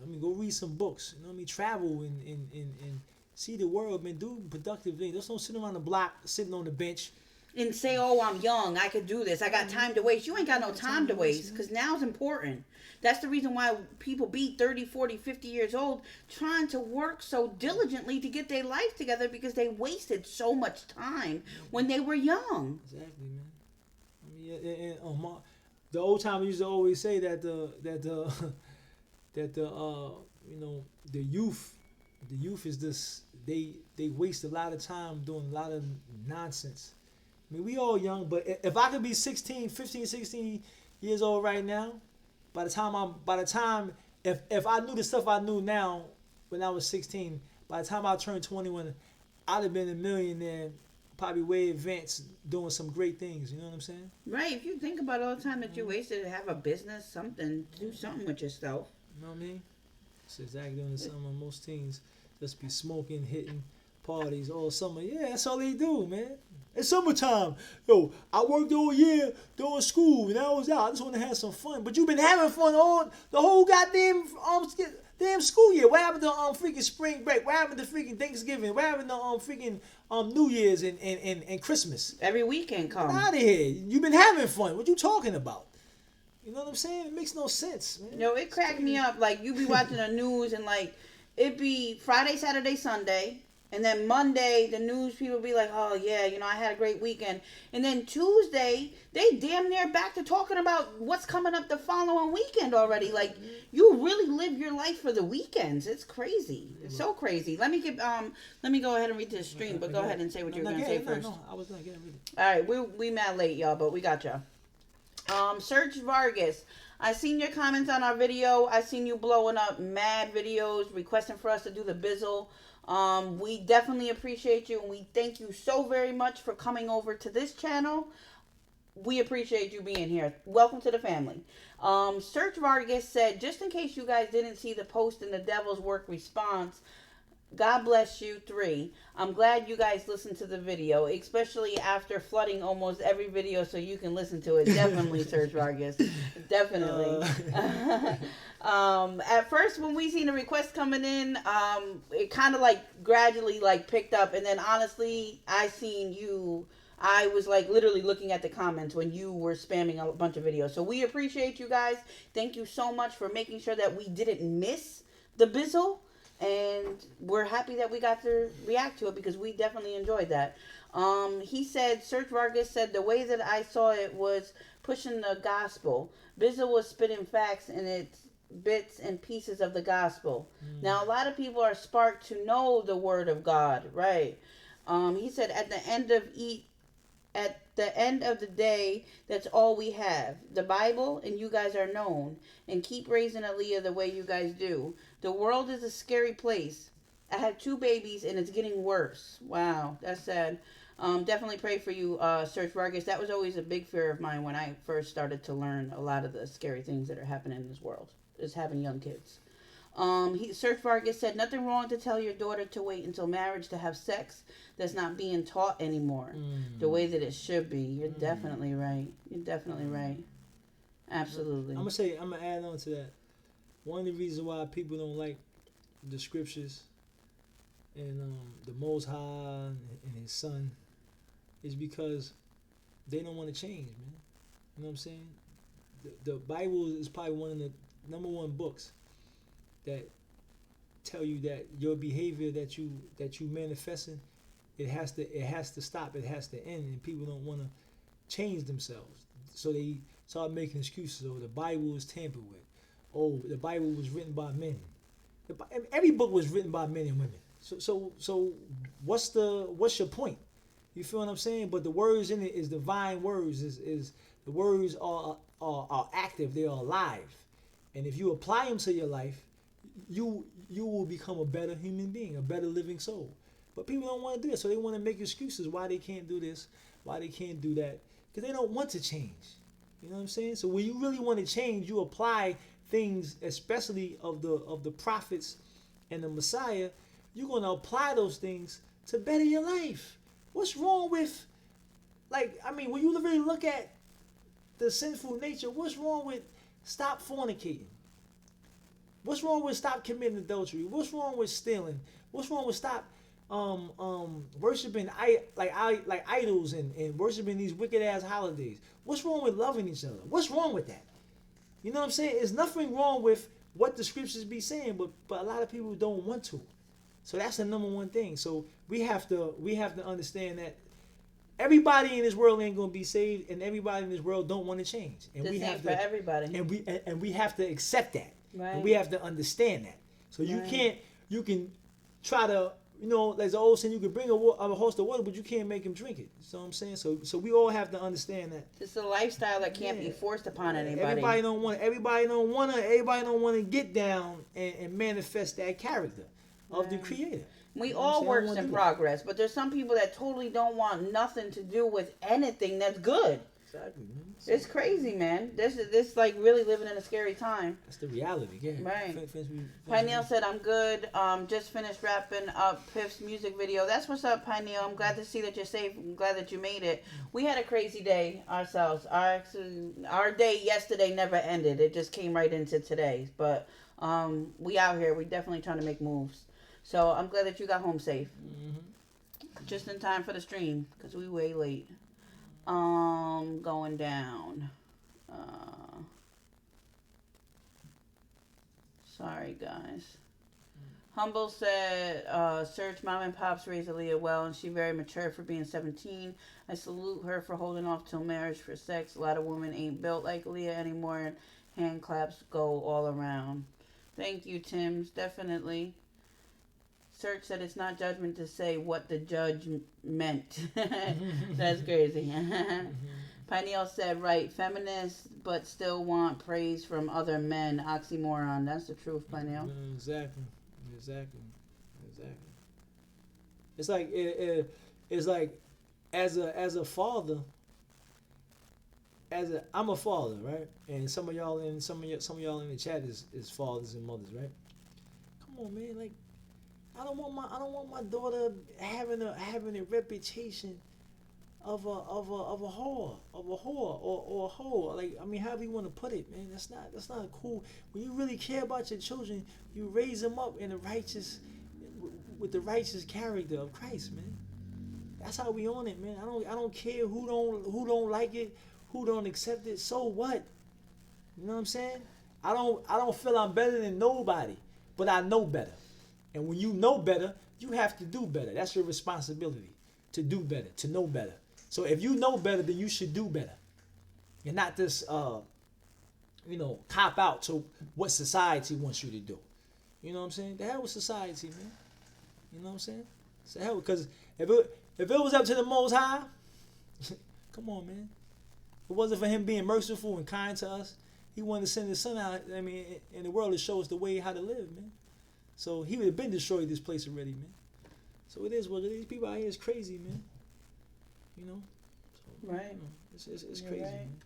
I mean, go read some books. You know what I mean? Travel and see the world, man. Do productive things. Just don't sit around the block, sitting on the bench. And say, oh, I'm young. I could do this. I got time to waste. You ain't got no time to waste, because now's important. That's the reason why people be 30, 40, 50 years old trying to work so diligently to get their life together, because they wasted so much time when they were young. Exactly, man. I mean, the old timers used to always say that the you know, the youth is this, they waste a lot of time doing a lot of nonsense. I mean, we all young, but if I could be 15, 16 years old right now, by the time if I knew the stuff I knew now when I was 16, by the time I turned 21, I'd have been a millionaire, probably way advanced, doing some great things. You know what I'm saying? Right. If you think about all the time that you wasted to have a business, something, do something with yourself. You know what I mean? It's exactly during the summer. Most teens just be smoking, hitting parties all summer. Yeah, that's all they do, man. It's summertime. Yo, I worked all year doing school and I was out. I just want to have some fun. But you've been having fun all the whole goddamn damn school year. What happened to freaking spring break? What happened to freaking Thanksgiving? What happened to freaking New Year's and Christmas? Every weekend come. Get out of here. You've been having fun. What you talking about? You know what I'm saying? It makes no sense, man. No, it cracked me up. Like, you be watching the news and, like, it be Friday, Saturday, Sunday. And then Monday, the news people be like, oh, yeah, you know, I had a great weekend. And then Tuesday, they damn near back to talking about what's coming up the following weekend already. Like, you really live your life for the weekends. It's crazy. It's so crazy. Let me go ahead and read this stream, but go ahead and say what you're going to say first. No, I was not getting ready. All right, we mad late, y'all, but we got y'all. Search Vargas. I seen your comments on our video. I seen you blowing up mad videos, requesting for us to do the bizzle. We definitely appreciate you, and we thank you so very much for coming over to this channel. We appreciate you being here. Welcome to the family. Search Vargas said, just in case you guys didn't see the post in the Devil's Work response, God bless you 3. I'm glad you guys listened to the video, especially after flooding almost every video so you can listen to it. Definitely, Search Vargas. Definitely. At first, when we seen the request coming in, it kind of like gradually like picked up. And then honestly, I was like literally looking at the comments when you were spamming a bunch of videos. So we appreciate you guys. Thank you so much for making sure that we didn't miss the bizzle. And we're happy that we got to react to it, because we definitely enjoyed that. He said, Search Vargas said, the way that I saw it was pushing the gospel. Bizzle was spitting facts and it's bits and pieces of the gospel. Now, a lot of people are sparked to know the word of God, right? He said, at the end of the day, that's all we have. The Bible, and you guys are known. And keep raising Aaliyah the way you guys do. The world is a scary place. I have 2 babies, and it's getting worse. Wow, that's sad. Definitely pray for you, Search Vargas. That was always a big fear of mine when I first started to learn a lot of the scary things that are happening in this world, is having young kids. Search Vargas said, nothing wrong to tell your daughter to wait until marriage to have sex. That's not being taught anymore the way that it should be. You're definitely right. You're definitely right. Absolutely. I'm gonna add on to that. One of the reasons why people don't like the scriptures and the Most High and His Son is because they don't want to change, man. You know what I'm saying? The Bible is probably one of the number 1 books that tell you that your behavior that you manifesting, it has to stop. It has to end, and people don't want to change themselves, so they start making excuses. Oh, the Bible was tampered with. Oh, the Bible was written by men. Every book was written by men and women. So what's your point? You feel what I'm saying? But the words in it is divine words. Is the words are active. They are alive, and if you apply them to your life, you will become a better human being, a better living soul. But people don't want to do it, so they want to make excuses why they can't do this, why they can't do that, because they don't want to change. You know what I'm saying? So when you really want to change, you apply things, especially of the prophets and the Messiah. You're going to apply those things to better your life. What's wrong with, when you really look at the sinful nature, what's wrong with stop fornicating? What's wrong with stop committing adultery? What's wrong with stealing? What's wrong with stop worshiping idols and worshiping these wicked ass holidays? What's wrong with loving each other? What's wrong with that? You know what I'm saying? There's nothing wrong with what the scriptures be saying, but a lot of people don't want to. So that's the number one thing. So we have to understand that everybody in this world ain't gonna be saved, and everybody in this world don't want to change. And the we same have for to everybody. and we have to accept that. Right. And we have to understand that. So Right. you can try to, there's an old saying, you can bring a horse to water, but you can't make him drink it. You know what I'm saying? So we all have to understand that. It's a lifestyle that can't be forced upon anybody. Everybody don't want to get down and manifest that character of the Creator. We You know what I'm all saying? I works don't in wanna do progress, but there's some people that totally don't want nothing to do with anything that's good. Exactly, man. It's crazy, man. This like really living in a scary time. That's the reality, yeah. Right. Pineal said, I'm good. Just finished wrapping up Piff's music video. That's what's up, Pineal. I'm glad to see that you're safe. I'm glad that you made it. We had a crazy day ourselves. Our day yesterday never ended. It just came right into today. But we out here. We definitely trying to make moves. So I'm glad that you got home safe. Mm-hmm. Just in time for the stream, because we way late. Going down. Sorry, guys. Humble said, Search mom and pops raised Aaliyah well, and she very mature for being 17. I salute her for holding off till marriage for sex. A lot of women ain't built like Aaliyah anymore, and hand claps go all around. Thank you, Tim's. Definitely. Search said it's not judgment to say what the judge meant. That's crazy. Pineal said, right, feminists, but still want praise from other men. Oxymoron. That's the truth, Pineal. Exactly. It's like as a father, I'm a father, right? And some of y'all in the chat is fathers and mothers, right? Come on, man, like. I don't want my daughter having a reputation of a whore or a hoe. Like, I mean, however you want to put it, man. That's not cool. When you really care about your children, you raise them up in with the righteous character of Christ, man. That's how we on it, man. I don't care who don't like it, who don't accept it. So what? You know what I'm saying? I don't feel I'm better than nobody, but I know better. And when you know better, you have to do better. That's your responsibility, to do better, to know better. So if you know better, then you should do better. And not just, cop out to what society wants you to do. You know what I'm saying? The hell with society, man. You know what I'm saying? It's the hell, because if it was up to the Most High, come on, man. If it wasn't for him being merciful and kind to us, he wanted to send his son out, in the world to show us the way how to live, man. So he would have been destroyed this place already, man. So it is what it is. People out here is crazy, man. So, right. It's crazy, right. man.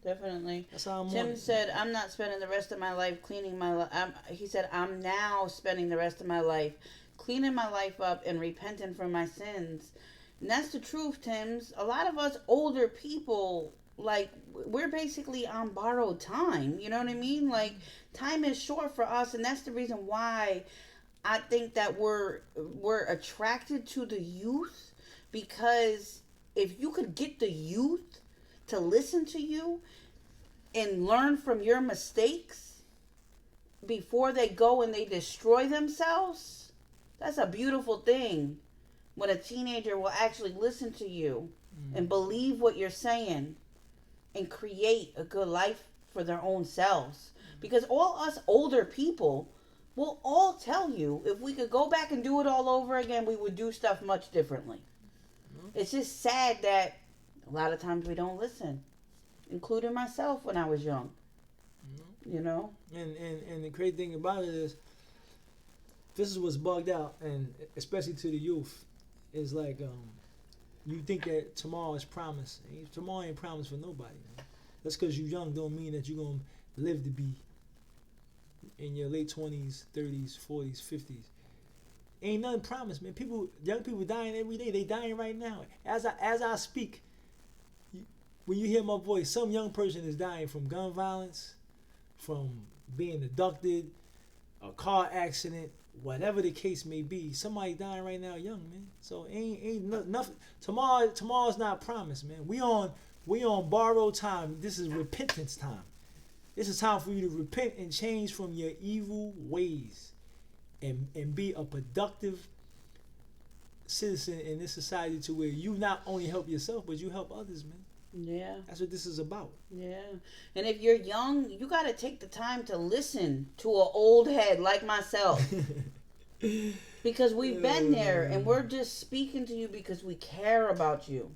Definitely. That's how I'm Tim on it. said, I'm not spending the rest of my life cleaning my life. He said, I'm now spending the rest of my life cleaning my life up and repenting for my sins. And that's the truth, Tims. A lot of us older people, like, we're basically on borrowed time. You know what I mean? Like, time is short for us, and that's the reason why I think that we're attracted to the youth, because if you could get the youth to listen to you and learn from your mistakes, before they go and they destroy themselves, that's a beautiful thing. When a teenager will actually listen to you and believe what you're saying and create a good life for their own selves. Because all us older people will all tell you if we could go back and do it all over again, we would do stuff much differently. It's just sad that a lot of times we don't listen, including myself when I was young. You know? And the crazy thing about it is, this is what's bugged out, and especially to the youth, is like you think that tomorrow is promised. Tomorrow ain't promised for nobody, man. Just because you're young don't mean that you're going to live to be in your late 20s, 30s, 40s, 50s. Ain't nothing promised, man. Young people dying every day. They dying right now. As I speak, when you hear my voice, some young person is dying from gun violence, from being abducted, a car accident, whatever the case may be. Somebody dying right now young, man. So ain't nothing. Tomorrow's not promised, man. We on borrowed time. This is repentance time. This is time for you to repent and change from your evil ways and be a productive citizen in this society, to where you not only help yourself, but you help others, man. Yeah. That's what this is about. Yeah. And if you're young, you got to take the time to listen to an old head like myself. Because we've been there, and we're just speaking to you because we care about you.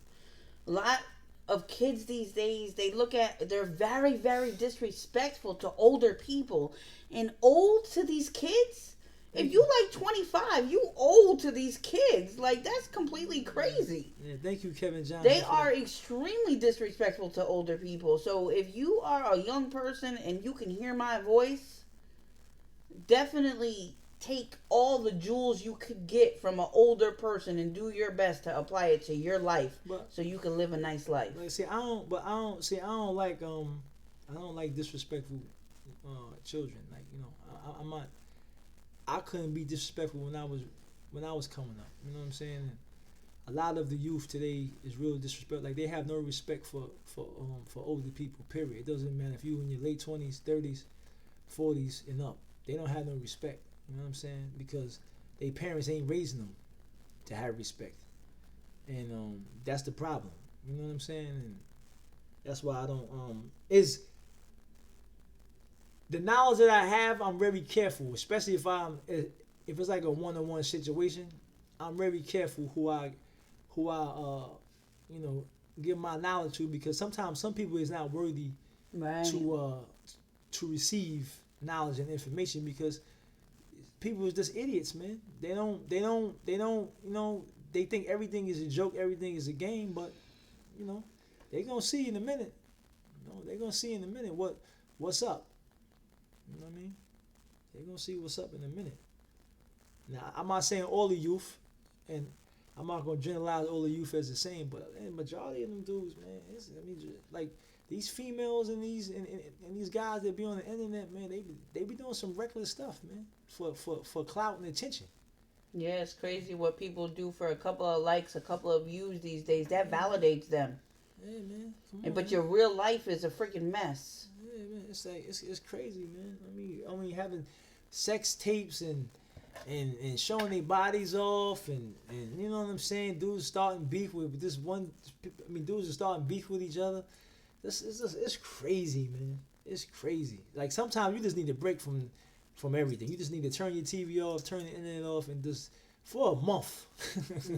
A lot of kids these days, they're very, very disrespectful to older people. And old to these kids, if you like 25, you old to these kids. Like, that's completely crazy. Yeah, thank you, Kevin Johnson. They are extremely disrespectful to older people. So if you are a young person and you can hear my voice, definitely take all the jewels you could get from an older person and do your best to apply it to your life, so you can live a nice life. Like, I don't like disrespectful children. Like, you know, I'm not. I couldn't be disrespectful when I was coming up. You know what I'm saying? And a lot of the youth today is real disrespectful. Like, they have no respect for older people. Period. It doesn't matter if you in your late 20s, 30s, 40s and up. They don't have no respect. You know what I'm saying? Because their parents ain't raising them to have respect, and that's the problem. You know what I'm saying? And that's why I don't. Is the knowledge that I have, I'm very careful, especially if it's like a one-on-one situation. I'm very careful who I give my knowledge to, because sometimes some people is not worthy to receive knowledge and information, because people is just idiots, man. They don't they think everything is a joke, everything is a game, but they're gonna see in a minute. They're gonna see in a minute what's up. You know what I mean? They're gonna see what's up in a minute. Now, I'm not saying all the youth, and I'm not gonna generalize all the youth as the same, but the majority of them dudes, man, like these females and these guys that be on the internet, man, they be doing some reckless stuff, man, for clout and attention. Yeah, it's crazy what people do for a couple of likes, a couple of views these days. That validates them. Yeah, man. But your real life is a freaking mess. Yeah, man. It's like it's crazy, man. I mean, having sex tapes and showing their bodies off, and you know what I'm saying. Dudes starting beef with this one. I mean, dudes are starting beef with each other. It's crazy, man. It's crazy. Like, sometimes you just need a break from everything. You just need to turn your TV off, turn the internet off, and just for a month.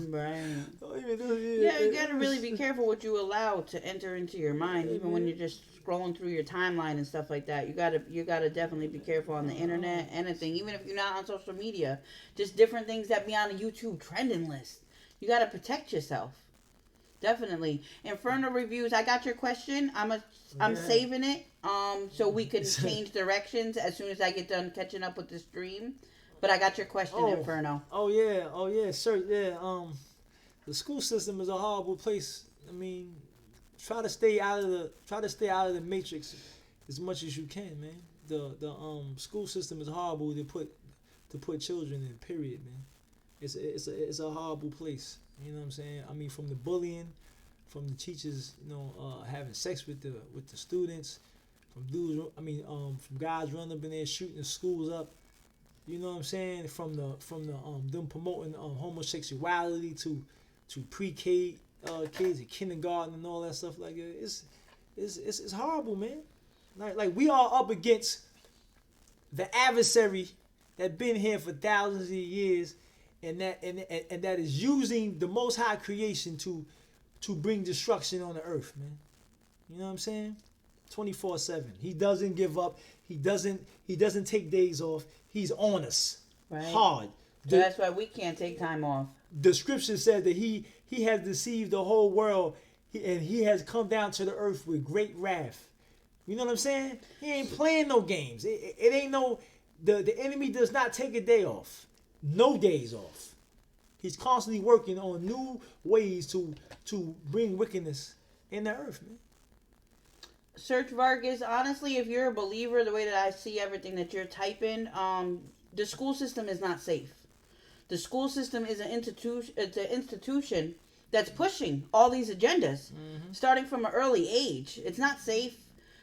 Right. Yeah, you gotta really be careful what you allow to enter into your mind, even when you're just scrolling through your timeline and stuff like that. You gotta definitely be careful on the internet, anything, even if you're not on social media. Just different things that be on a YouTube trending list. You gotta protect yourself. Definitely. Inferno Reviews, I got your question. I'm saving it so we can change directions as soon as I get done catching up with the stream. But I got your question, Inferno. Oh yeah, sure. Yeah. The school system is a horrible place. I mean, try to stay out of the matrix as much as you can, man. The school system is horrible to put children in. Period, man. It's a horrible place. You know what I'm saying? I mean, from the bullying, from the teachers, having sex with the students, from dudes. From guys running up in there shooting the schools up. You know what I'm saying? From them promoting homosexuality to pre-K kids in kindergarten and all that stuff like that. It's horrible, man. Like we are up against the adversary that been here for thousands of years, and that is using the Most High creation to bring destruction on the earth, man. You know what I'm saying? 24/7. He doesn't give up. He doesn't take days off. He's on us hard. So that's why we can't take time off. The scripture said that he has deceived the whole world, and he has come down to the earth with great wrath. You know what I'm saying? He ain't playing no games. It ain't no. The enemy does not take a day off. No days off. He's constantly working on new ways to bring wickedness in the earth, man. Search Vargas, honestly, if you're a believer, the way that I see everything that you're typing, the school system is not safe. The school system is an institution. It's an institution that's pushing all these agendas, starting from an early age. It's not safe.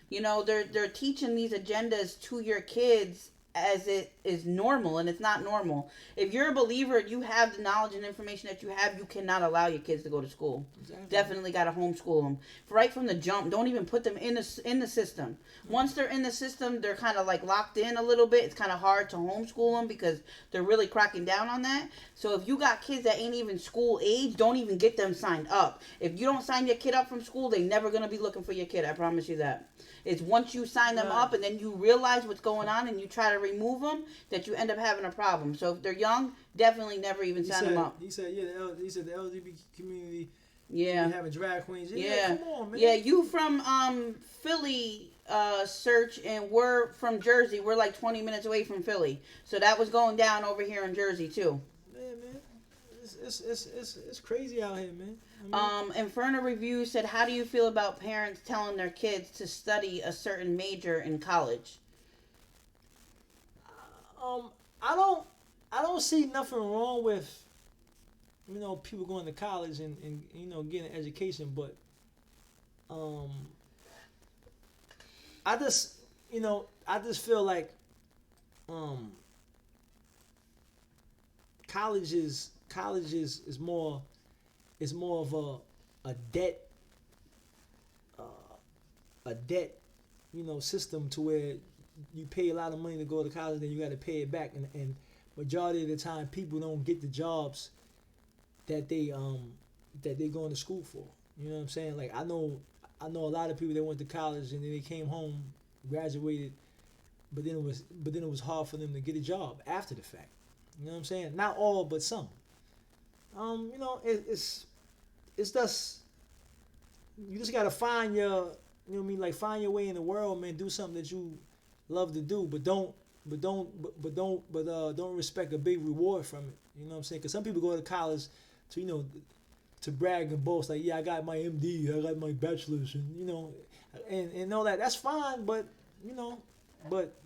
You know, they're teaching these agendas to your kids as it is normal, and it's not normal. If you're a believer, you have the knowledge and information that you have, you cannot allow your kids to go to school. Exactly. Definitely got to homeschool them. Right from the jump, don't even put them in the system. Once they're in the system, they're kind of like locked in a little bit. It's kind of hard to homeschool them because they're really cracking down on that. So if you got kids that ain't even school age, don't even get them signed up. If you don't sign your kid up from school, they're never going to be looking for your kid. I promise you that. It's once you sign them up and then you realize what's going on and you try to remove them that you end up having a problem. So if they're young, definitely never even sign them up. He said the LGBT community. Yeah. Having drag queens. Yeah. Come on, man. Yeah, you from Philly, Search, and we're from Jersey. We're like 20 minutes away from Philly. So that was going down over here in Jersey too. Man. It's crazy out here, man. Inferno Review said, how do you feel about parents telling their kids to study a certain major in college? I don't see nothing wrong with, people going to college and getting an education, but I just feel like college is more of a debt system, to where you pay a lot of money to go to college, then you got to pay it back, and majority of the time people don't get the jobs that they going to school for. You know what I'm saying? Like I know a lot of people that went to college and then they came home, graduated, but then it was hard for them to get a job after the fact. You know what I'm saying? Not all, but some. It's just, you just gotta find your, find your way in the world, man. Do something that you love to do, but don't respect a big reward from it. You know what I'm saying? Because some people go to college to brag and boast, like, yeah, I got my MD, I got my bachelor's, and all that. That's fine, but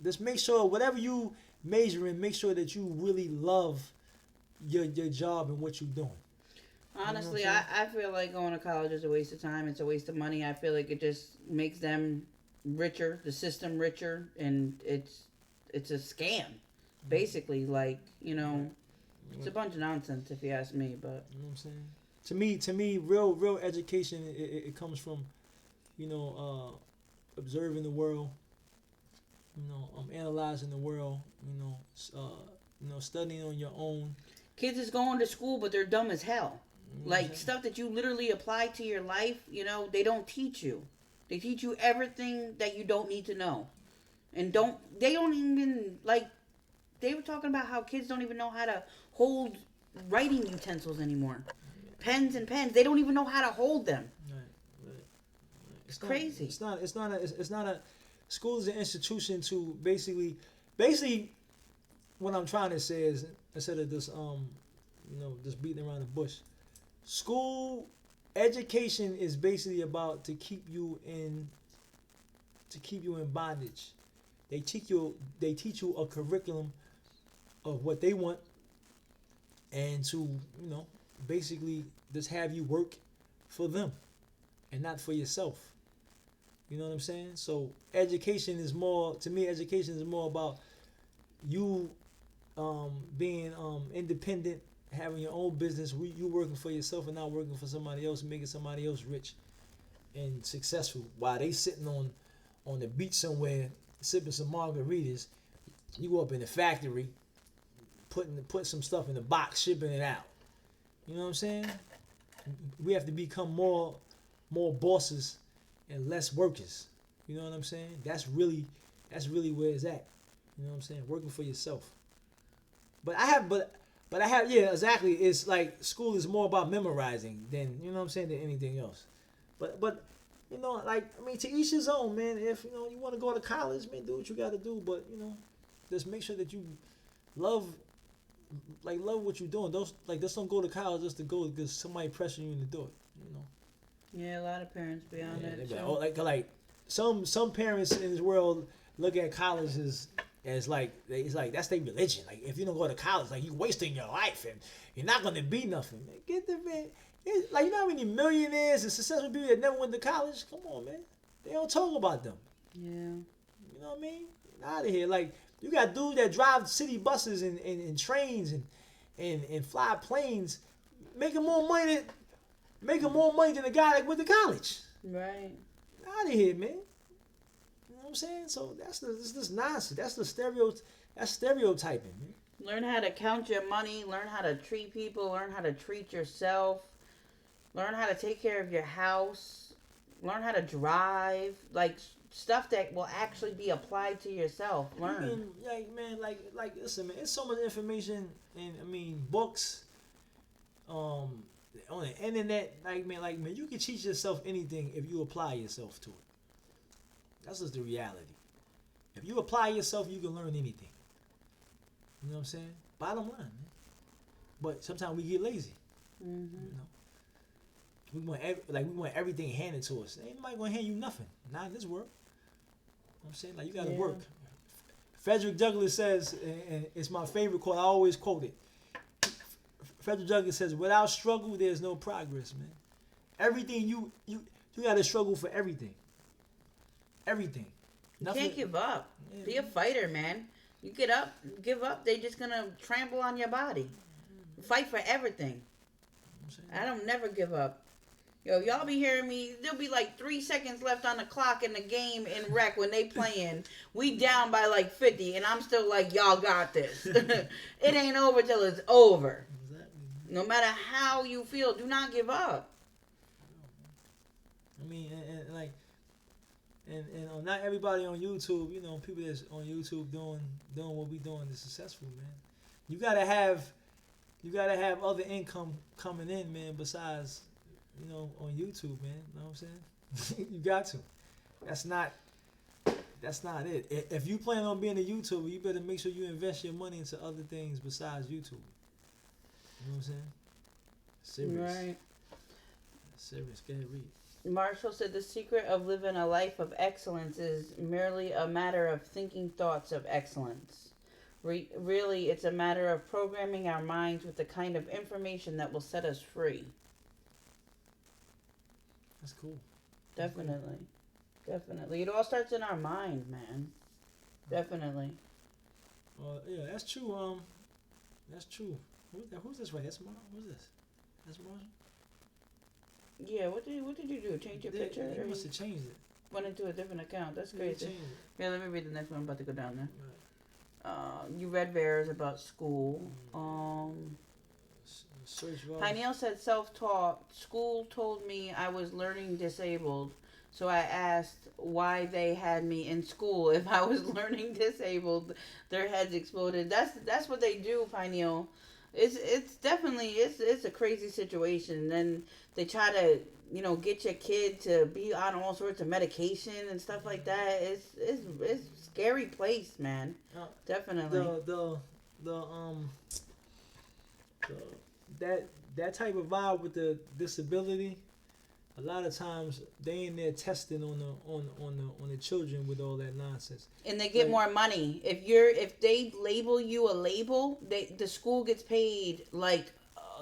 just make sure whatever you major in, make sure that you really love your job and what you're doing. Honestly, I feel like going to college is a waste of time. It's a waste of money. I feel like it just makes them richer, the system richer, and it's a scam, basically. Like, it's a bunch of nonsense if you ask me. But you know what I'm saying? To me, real education, it comes from, observing the world, analyzing the world, studying on your own. Kids is going to school, but they're dumb as hell. Like, stuff that you literally apply to your life, they don't teach you. They teach you everything that you don't need to know. And they don't even, like, they were talking about how kids don't even know how to hold writing utensils anymore. Pens and pens, they don't even know how to hold them. Right. It's crazy. It's not a, school is an institution to basically, what I'm trying to say is, instead of this, just beating around the bush, school education is basically about to keep you in bondage. They teach you a curriculum of what they want, and to basically just have you work for them and not for yourself. You know what I'm saying? So education is more, to me, education is more about you being independent, having your own business, you working for yourself and not working for somebody else, making somebody else rich and successful while they sitting on the beach somewhere sipping some margaritas. You go up in the factory, put some stuff in the box, shipping it out. You know what I'm saying? We have to become more bosses and less workers. You know what I'm saying? That's really where it's at. You know what I'm saying? Working for yourself. But I have, yeah, exactly. It's like school is more about memorizing than, you know what I'm saying, than anything else. But you know, like, I mean, to each his own, man. If you know you want to go to college, man, do what you got to do. But you know, just make sure that you love what you're doing. Just don't go to college just to go because somebody pressuring you to do it. You know. Yeah, a lot of parents be on that too. Like some parents in this world look at college as like it's like that's their religion. Like if you don't go to college, like you wasting your life and you're not gonna be nothing. Man, get the man. Like you know how many millionaires and successful people that never went to college? Come on, man. They don't talk about them. Yeah. You know what I mean? Out of here. Like you got dudes that drive city buses and trains and fly planes, making more money than the guy that went to college. Right. Out of here, man. You know what I'm saying? So that's this nonsense. That's stereotyping, man. Learn how to count your money. Learn how to treat people. Learn how to treat yourself. Learn how to take care of your house. Learn how to drive. Like stuff that will actually be applied to yourself. Learn. Listen, man. It's so much information, and I mean, books, on the internet. Like, man, you can teach yourself anything if you apply yourself to it. That's just the reality. If you apply yourself, you can learn anything. You know what I'm saying? Bottom line, man. But sometimes we get lazy. Mm-hmm. You know, we want everything handed to us. Ain't nobody gonna hand you nothing. Not in this world. You know what I'm saying? Like you gotta work. Frederick Douglass says, and it's my favorite quote. I always quote it. Frederick Douglass says, "Without struggle, there's no progress, man. Everything you gotta struggle for everything. Everything. You can't give up. Yeah, be a fighter, man. You give up, they just gonna trample on your body. Fight for everything. I don't never give up. Yo, y'all be hearing me. There'll be like 3 seconds left on the clock in the game in rec when they playing. We down by like 50, and I'm still like, y'all got this. It ain't over till it's over. Exactly. No matter how you feel, do not give up. I mean, and not everybody on YouTube, you know, people that's on YouTube doing what we doing is successful, man. You gotta have other income coming in, man, besides, you know, on YouTube, man. You know what I'm saying? You got to. That's not it. If you plan on being a YouTuber, you better make sure you invest your money into other things besides YouTube. You know what I'm saying? Serious. Right. Serious. Go ahead, read. Marshall said the secret of living a life of excellence is merely a matter of thinking thoughts of excellence. Really, it's a matter of programming our minds with the kind of information that will set us free. That's cool. Definitely. Definitely. It all starts in our mind, man. Definitely. Yeah, that's true. That's true. Who's this right? Who's this? That's Marshall? Yeah, what did you do? Change your picture? They must have changed it. Went into a different account. That's crazy. Yeah, let me read the next one. I'm about to go down there. Right. You read Vera's about school. Pineal said self-taught. School told me I was learning disabled, so I asked why they had me in school if I was learning disabled. Their heads exploded. That's what they do, Pineal. It's definitely it's a crazy situation. Then they try to, you know, get your kid to be on all sorts of medication and stuff like that. It's a scary place, man. Definitely. That type of vibe with the disability, a lot of times they in there testing on the children with all that nonsense. And they get more money. If they label you a label, the school gets paid like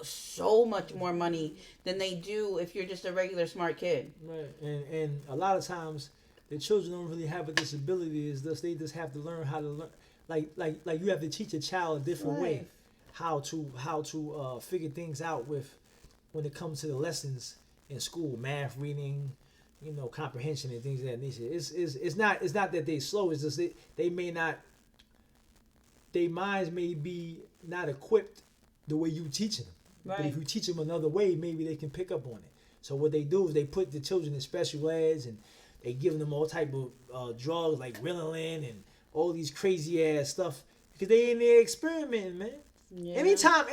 so much more money than they do if you're just a regular smart kid. Right. And a lot of times the children don't really have a disability. Is thus they just have to learn how to learn. Like you have to teach a child a different way how to figure things out with when it comes to the lessons in school, math, reading, comprehension and things of that nature. It's not that they slow. It's just they may not. Their minds may be not equipped the way you teaching them. Right. But if you teach them another way, maybe they can pick up on it. So what they do is they put the children in special eds and they give them all type of drugs like Ritalin and all these crazy ass stuff because they in there experimenting, man. Yeah. Anytime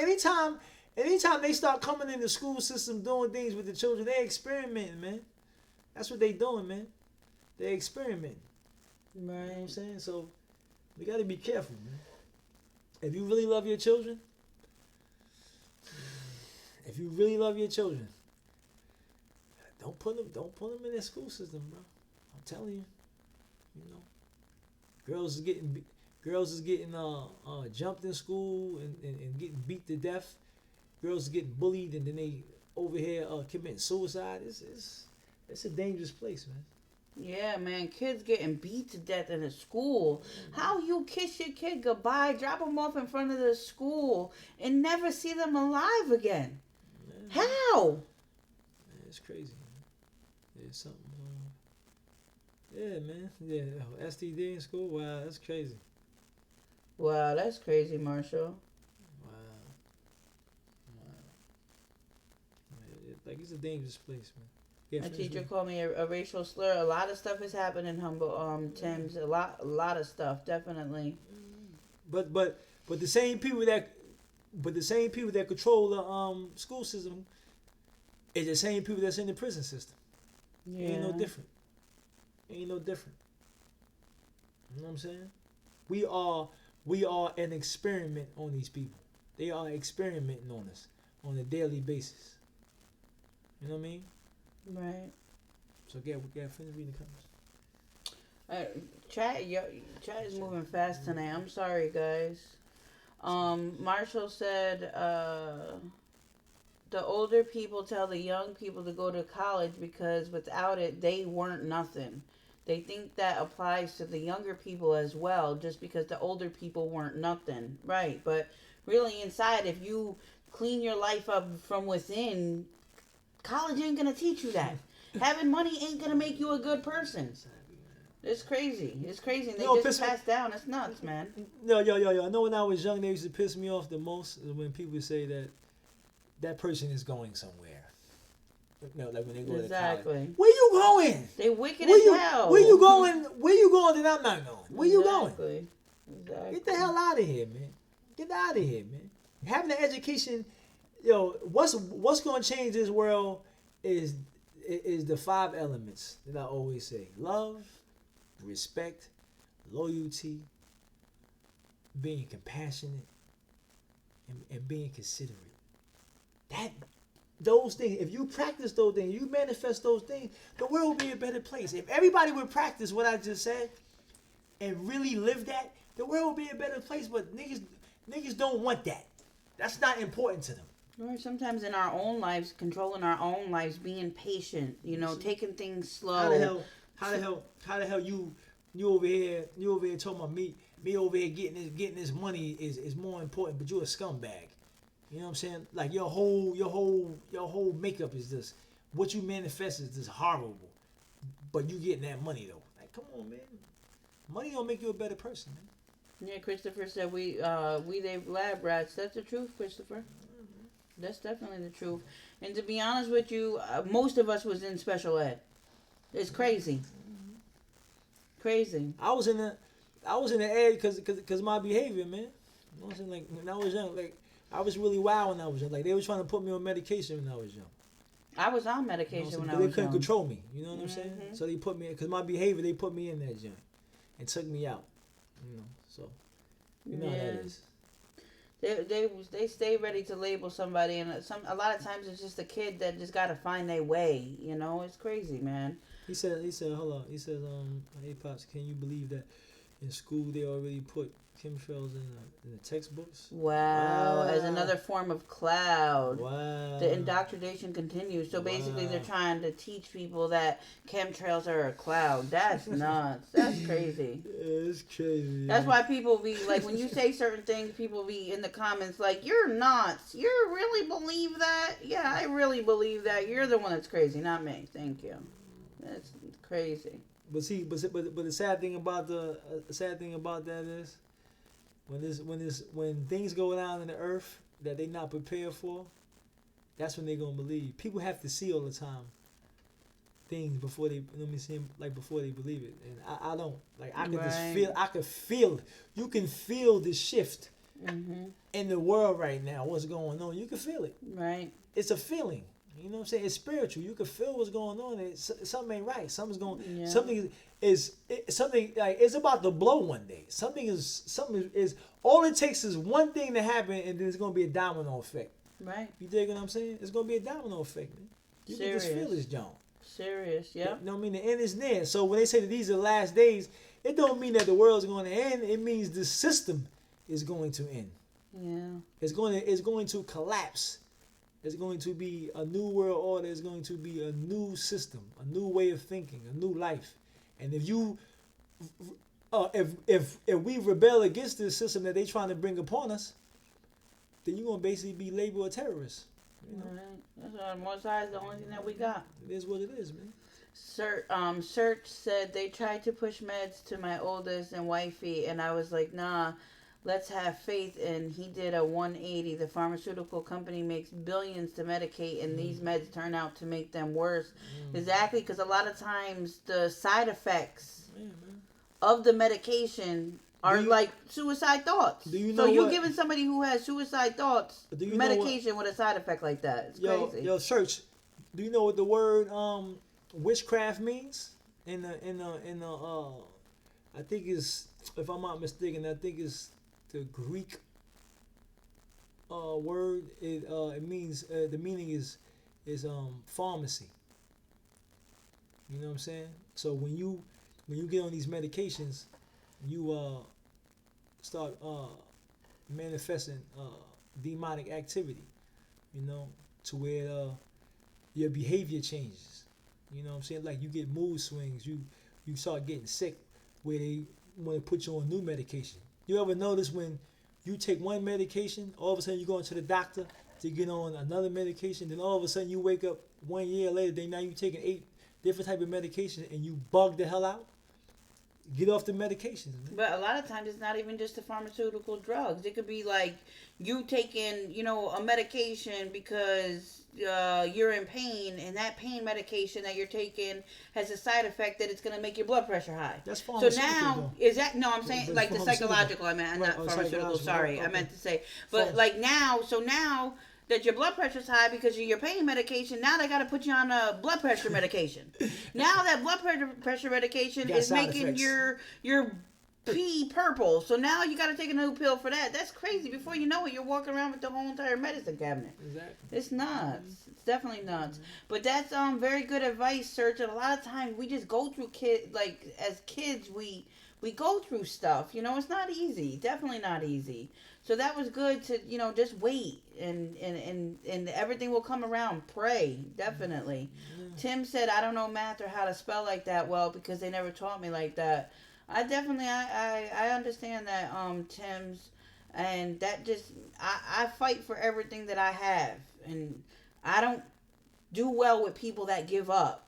they start coming in the school system doing things with the children, they experimenting, man. That's what they doing, man. They experimenting. Right. You know what I'm saying? So we got to be careful, man. If you really love your children, don't put them in that school system, bro. I'm telling you, girls is getting jumped in school and getting beat to death. Girls is getting bullied and then they over here committing suicide. It's a dangerous place, man. Yeah, man, kids getting beat to death in a school. How you kiss your kid goodbye, drop them off in front of the school, and never see them alive again? Man. How? Man, it's crazy, man. There's something. Yeah, man. Yeah, STD in school. Wow, that's crazy. Wow, that's crazy, Marshall. Wow. Like it's a dangerous place, man. Yeah, a teacher called me a racial slur. A lot of stuff is happening in Humboldt, Thames. A lot of stuff, definitely. But the same people that control the school system is the same people that's in the prison system. Yeah. Ain't no different. You know what I'm saying? We are an experiment on these people. They are experimenting on us on a daily basis. You know what I mean? Right. So we got finish reading the comments. Chat is moving fast tonight. I'm sorry, guys. Marshall said the older people tell the young people to go to college because without it, they weren't nothing. They think that applies to the younger people as well, just because the older people weren't nothing. Right. But really inside, if you clean your life up from within, college ain't going to teach you that. Having money ain't going to make you a good person. It's crazy. It's crazy. And they just pass down. It's nuts, man. Yo. I know when I was young, they used to piss me off the most when people say that person is going somewhere. Like when they go to college. Where you going? They wicked as hell. Where you going? Where you going that I'm not going? Where you going? Exactly. Get the hell out of here, man. Get out of here, man. Having an education, what's going to change this world is the 5 elements that I always say: love, respect, loyalty, being compassionate, and being considerate. Those things, if you practice those things, you manifest those things, the world will be a better place. If everybody would practice what I just said and really live that, the world will be a better place. But niggas don't want that. That's not important to them. Or sometimes in our own lives, controlling our own lives, being patient, taking things slow. How the hell you over here talking about me over here getting this money is more important, but you're a scumbag. You know what I'm saying? Like your whole makeup is this. What you manifest is this horrible, but you getting that money though. Like, come on, man. Money don't make you a better person, man. Yeah, Christopher said we they lab rats. That's the truth, Christopher. That's definitely the truth. And to be honest with you, most of us was in special ed. It's crazy. Crazy. I was in the ed because my behavior, man. You know what I'm saying? Like when I was young, like I was really wild when I was young. Like they were trying to put me on medication when I was young. I was on medication when I was young. They couldn't control me. You know what I'm saying? So they put me because my behavior, they put me in that joint and took me out. So you know how that is. They stay ready to label somebody, and a lot of times it's just a kid that just gotta find their way. It's crazy, man. He said, hold on. He says, hey pops, can you believe that in school they already put chemtrails in the textbooks. Wow, as Wow. another form of cloud. Wow. The indoctrination continues. So basically, they're Wow. trying to teach people that chemtrails are a cloud. That's nuts. That's crazy. Yeah, it's crazy. That's why people be like, when you say certain things, people be in the comments like, "You're nuts. You really believe that?" Yeah, I really believe that. You're the one that's crazy, not me. Thank you. That's crazy. But see, but the sad thing about that is when things go down in the earth that they not prepared for, that's when they gonna believe. People have to see all the time things before they before they believe it, and I don't like. I can just feel. I could feel. You can feel the shift in the world right now. What's going on? You can feel it. Right. It's a feeling. You know what I'm saying? It's spiritual. You can feel what's going on. Something ain't right. Something's going. Yeah. Something something like it's about to blow one day. Something is. All it takes is one thing to happen, and then it's gonna be a domino effect. Right. You dig what I'm saying? It's gonna be a domino effect, man. You can just feel this, John. Serious, yeah. You know what I mean? The end is near. So when they say that these are the last days, it don't mean that the world's going to end. It means the system is going to end. Yeah. It's going to collapse. It's going to be a new world order. It's going to be a new system, a new way of thinking, a new life. And if we rebel against this system that they're trying to bring upon us, then you're gonna basically be labeled a terrorist. You know? Right. That's what Most High is the only thing that we got. It is what it is, man. Search said they tried to push meds to my oldest and wifey, and I was like, nah, let's have faith. And he did a 180. The pharmaceutical company makes billions to medicate, and these meds turn out to make them worse. Exactly, because a lot of times the side effects of the medication are like suicide thoughts. So you're giving somebody who has suicide thoughts medication with a side effect like that. It's crazy. Yo, Search, do you know what the word witchcraft means? In the I think is, if I'm not mistaken, I think it's the Greek word. It means the meaning is pharmacy. You know what I'm saying? So when you get on these medications, you start manifesting demonic activity, you know, to where your behavior changes. You know what I'm saying? Like you get mood swings, you start getting sick where they want to put you on new medication. You ever notice when you take one medication, all of a sudden you go into the doctor to get on another medication, then all of a sudden you wake up 1 year later, then now you're taking 8 different type of medication and you bug the hell out? Get off the medications, man. But a lot of times it's not even just the pharmaceutical drugs. It could be like you taking, a medication because you're in pain, and that pain medication that you're taking has a side effect that it's going to make your blood pressure high. That's pharmaceutical. So now, is that, no, I'm saying like the psychological, I meant, not pharmaceutical, sorry. I meant to say. But like now, that your blood pressure's high because of your pain medication, now they got to put you on a blood pressure medication. Now that blood pressure medication is making your pee purple. So now you got to take a new pill for that. That's crazy. Before you know it, you're walking around with the whole entire medicine cabinet. Exactly. It's nuts. It's definitely nuts. But that's very good advice, Serge. And a lot of times we just go through as kids we go through stuff. It's not easy. Definitely not easy. So that was good to, just wait and everything will come around. Pray, definitely. Yeah. Tim said, I don't know math or how to spell like that well because they never taught me like that. I definitely, I understand that, Tim's, and that just, I fight for everything that I have. And I don't do well with people that give up,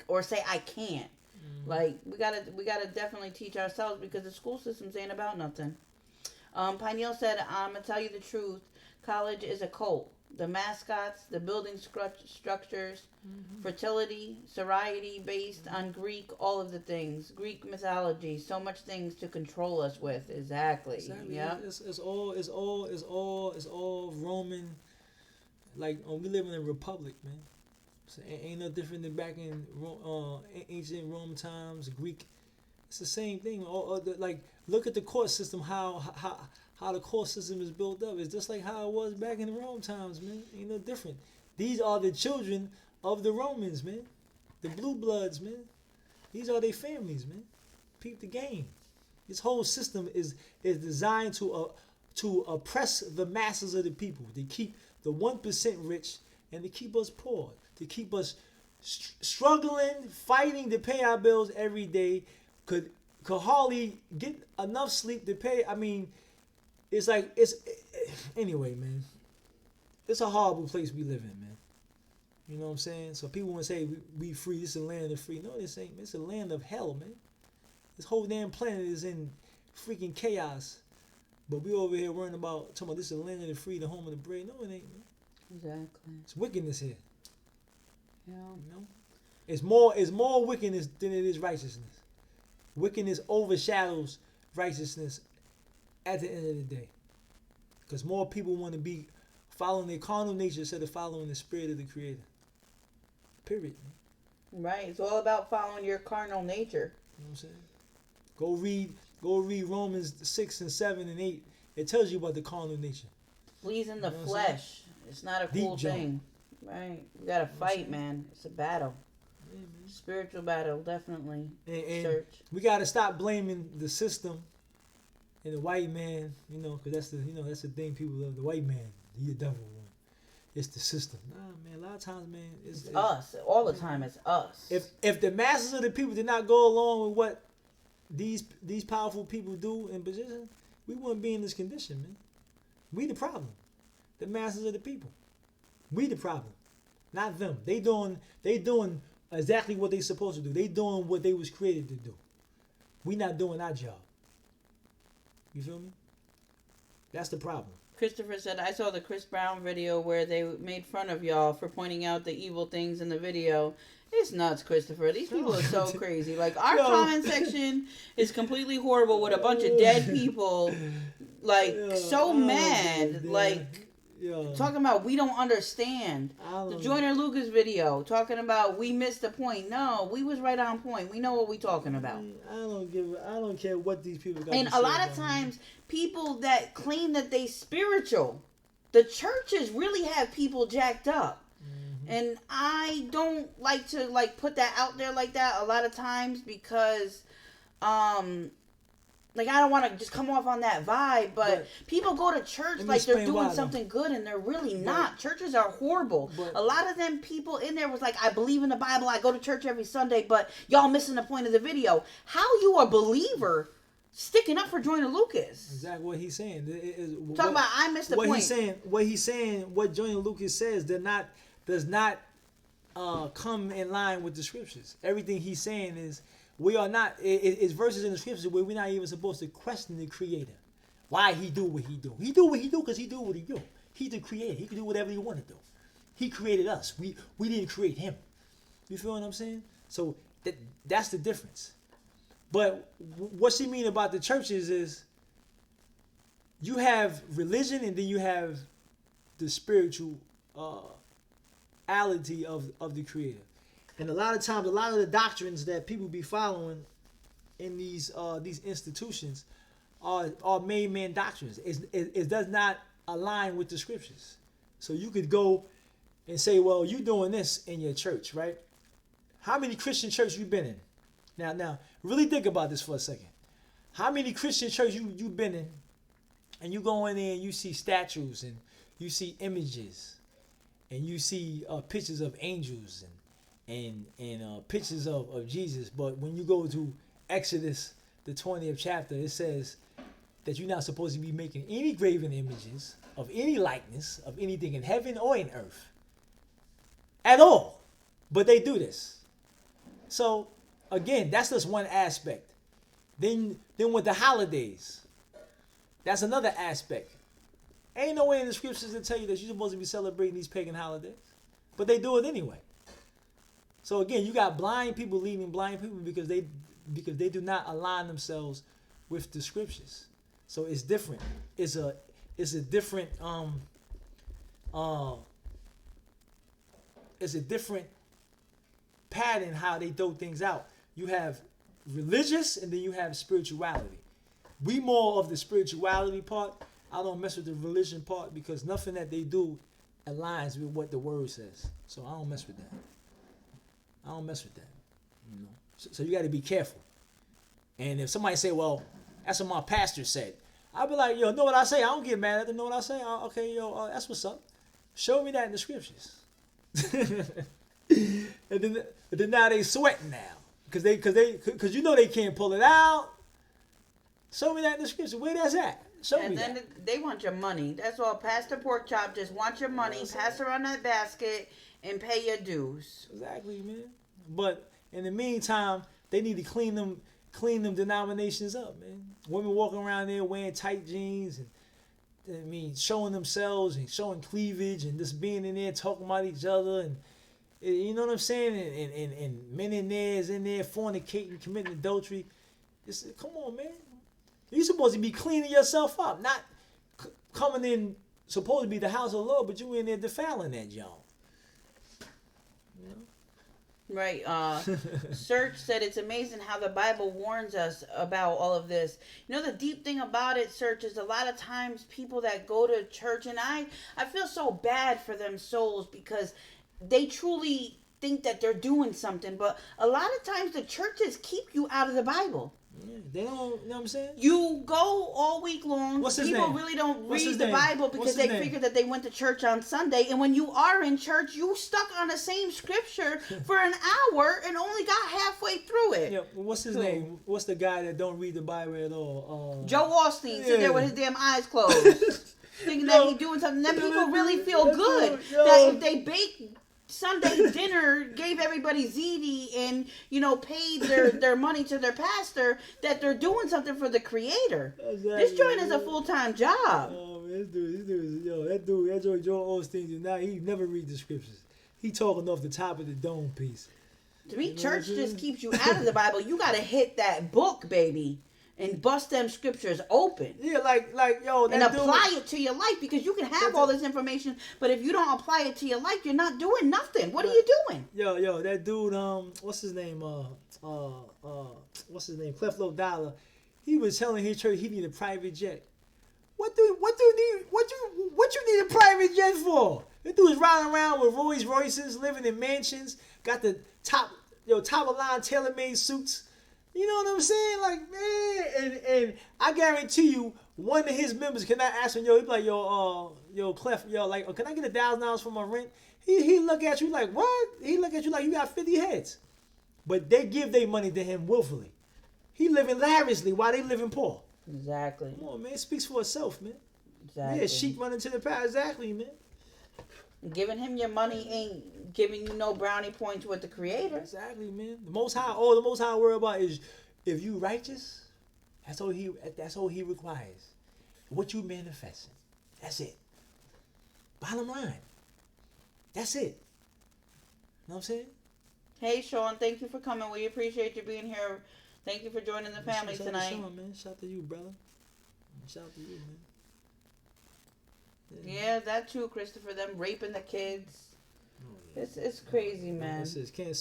or say I can't. We gotta definitely teach ourselves because the school systems ain't about nothing. Pineal said, I'm going to tell you the truth. College is a cult. The mascots, the building structures, fertility, sorority based on Greek, all of the things. Greek mythology, so much things to control us with. Exactly. Yeah. It's all Roman. Like, we live in a republic, man. So ain't no different than back in ancient Rome times, Greek. It's the same thing. Look at the court system. How the court system is built up. It's just like how it was back in the Rome times, man. Ain't no different. These are the children of the Romans, man. The blue bloods, man. These are their families, man. Peep the game. This whole system is designed to oppress the masses of the people, to keep the 1% rich and to keep us poor, to keep us struggling, fighting to pay our bills every day, could hardly get enough sleep to pay. I mean, it's like anyway, man. It's a horrible place we live in, man. You know what I'm saying? So people want to say we free. This is a land of the free. No, this ain't. It's a land of hell, man. This whole damn planet is in freaking chaos. But we over here worrying about talking about this is the land of the free, the home of the brave. No, it ain't, man. Exactly. It's wickedness here. Yeah. You know? It's more wickedness than it is righteousness. Wickedness overshadows righteousness at the end of the day. Because more people want to be following their carnal nature instead of following the spirit of the Creator. Period. Right. It's all about following your carnal nature. You know what I'm saying? Go read Romans 6 and 7 and 8. It tells you about the carnal nature. Pleasing the You know flesh. It's not a cool Deep thing. Right. We gotta fight, man. It's a battle. Yeah, Spiritual battle, definitely. and Church. we gotta stop blaming the system and the white man. You know, because that's the thing people love. The white man, he a devil one. It's the system. Nah, man. A lot of times, man, it's Us. All the time, it's us. If the masses of the people did not go along with what these powerful people do in position, we wouldn't be in this condition, man. We the problem. The masses of the people. We the problem. Not them. They doing exactly what they supposed to do. They doing what they was created to do. We not doing our job. You feel me? That's the problem. Christopher said, I saw the Chris Brown video where they made fun of y'all for pointing out the evil things in the video. It's nuts, Christopher. These people are so crazy. Like, our comment section is completely horrible with a bunch of dead people, like, so mad. Like, talking about we don't understand. The Joyner Lucas video, talking about we missed the point. No, we was right on point. We know what we talking about. I don't care what these people got and to say. A lot of times, people that claim that they spiritual, the churches really have people jacked up. And I don't like to put that out there like that a lot of times because I don't want to just come off on that vibe, but people go to church like they're doing something good and they're really not. Churches are horrible. A lot of them people in there was like, I believe in the Bible, I go to church every Sunday, but y'all missing the point of the video. How you a believer sticking up for Joyner Lucas? Exactly what he's saying. Talking about I missed the point. What he's saying, what Joyner Lucas says, does not come in line with the scriptures. Everything he's saying is we are not. It's verses in the scriptures where we're not even supposed to question the Creator. Why he do what he do? He do what he do because he do what he do. He's the Creator. He can do whatever he want to do. He created us. We didn't create him. You feel what I'm saying? So that's the difference. But what she mean about the churches is you have religion and then you have the spiritual ality of the Creator. And a lot of times, a lot of the doctrines that people be following in these institutions are made man doctrines. It does not align with the scriptures. So you could go and say, well, you doing this in your church, right? How many Christian churches you been in? Now, really think about this for a second. How many Christian churches you been in, and you go in there and you see statues and you see images, and you see pictures of angels and pictures of Jesus, but when you go to Exodus, the 20th chapter, it says that you're not supposed to be making any graven images of any likeness of anything in heaven or in earth at all. But they do this. So again, that's just one aspect. Then with the holidays, that's another aspect. Ain't no way in the scriptures to tell you that you're supposed to be celebrating these pagan holidays, but they do it anyway. So again, you got blind people leading blind people because they do not align themselves with the scriptures. So it's different. It's a different it's a different pattern how they throw things out. You have religious and then you have spirituality. We more of the spirituality part. I don't mess with the religion part because nothing that they do aligns with what the word says. So I don't mess with that. I don't mess with that. You know. So you got to be careful. And if somebody say, well, That's what my pastor said. I be like, yo, know what I say? I don't get mad at them. Know what I say? Okay, yo, that's what's up. Show me that in the scriptures. and then now they sweating now because you know they can't pull it out. Show me that in the scripture. Where that's at? Show me that. And then they want your money. That's all. Pastor Pork Chop just want your money. Pass around that basket and pay your dues. Exactly, man. But in the meantime, they need to clean them denominations up, man. Women walking around there wearing tight jeans and showing themselves and showing cleavage and just being in there talking about each other and you know what I'm saying? And men in there fornicating, committing adultery. Come on, man. You're supposed to be cleaning yourself up, not coming in supposed to be the house of the Lord, but you in there defiling that John. You know? Right. Search said it's amazing how the Bible warns us about all of this. You know, the deep thing about it, Search, is a lot of times people that go to church, and I feel so bad for them souls because they truly think that they're doing something, but a lot of times the churches keep you out of the Bible. Yeah, they don't, you know what I'm saying? You go all week long. What's his People name? really don't What's read his the name? Bible because they figure that they went to church on Sunday. And when you are in church, you stuck on the same scripture for an hour and only got halfway through it. Yeah, what's his name? What's the guy that don't read the Bible at all? Joe Osteen sitting there with his damn eyes closed. Thinking that he's doing something. Then people really feel good that if they bake Sunday dinner, gave everybody ziti, and paid their money to their pastor, that they're doing something for the Creator. Exactly. This joint is a full-time job. Oh man, that dude, Joel Osteen, he never read the scriptures. He talking off the top of the dome piece. To me, church just keeps you out of the Bible. You gotta hit that book, baby, and bust them scriptures open. Yeah, like yo, and apply it to your life, because you can have all this information, but if you don't apply it to your life, you're not doing nothing. What are you doing? Yo, that dude, what's his name? Creflo Dollar. He was telling his church he need a private jet. What you need a private jet for? This dude's riding around with Rolls Royces, living in mansions, got the top of line tailor-made suits. You know what I'm saying? Like, man, and I guarantee you, one of his members cannot ask him, he'd be like, Clef, like, can I get $1,000 for my rent? He look at you like, what? He look at you like you got 50 heads. But they give their money to him willfully. He living lavishly while they living poor. Exactly. Come on, man. It speaks for itself, man. Exactly. Yeah, sheep running to the path. Exactly, man. Giving him your money ain't giving you no brownie points with the Creator. Exactly, man. The Most High worry about is if you righteous, that's all he requires. What you manifesting. That's it. Bottom line. That's it. You know what I'm saying? Hey, Sean, thank you for coming. We appreciate you being here. Thank you for joining the family tonight. Shout out, man. Shout out to you, brother. Shout out to you, man. Yeah, that too, Christopher. Them raping the kids. Oh, yeah. It's crazy, man. It says can't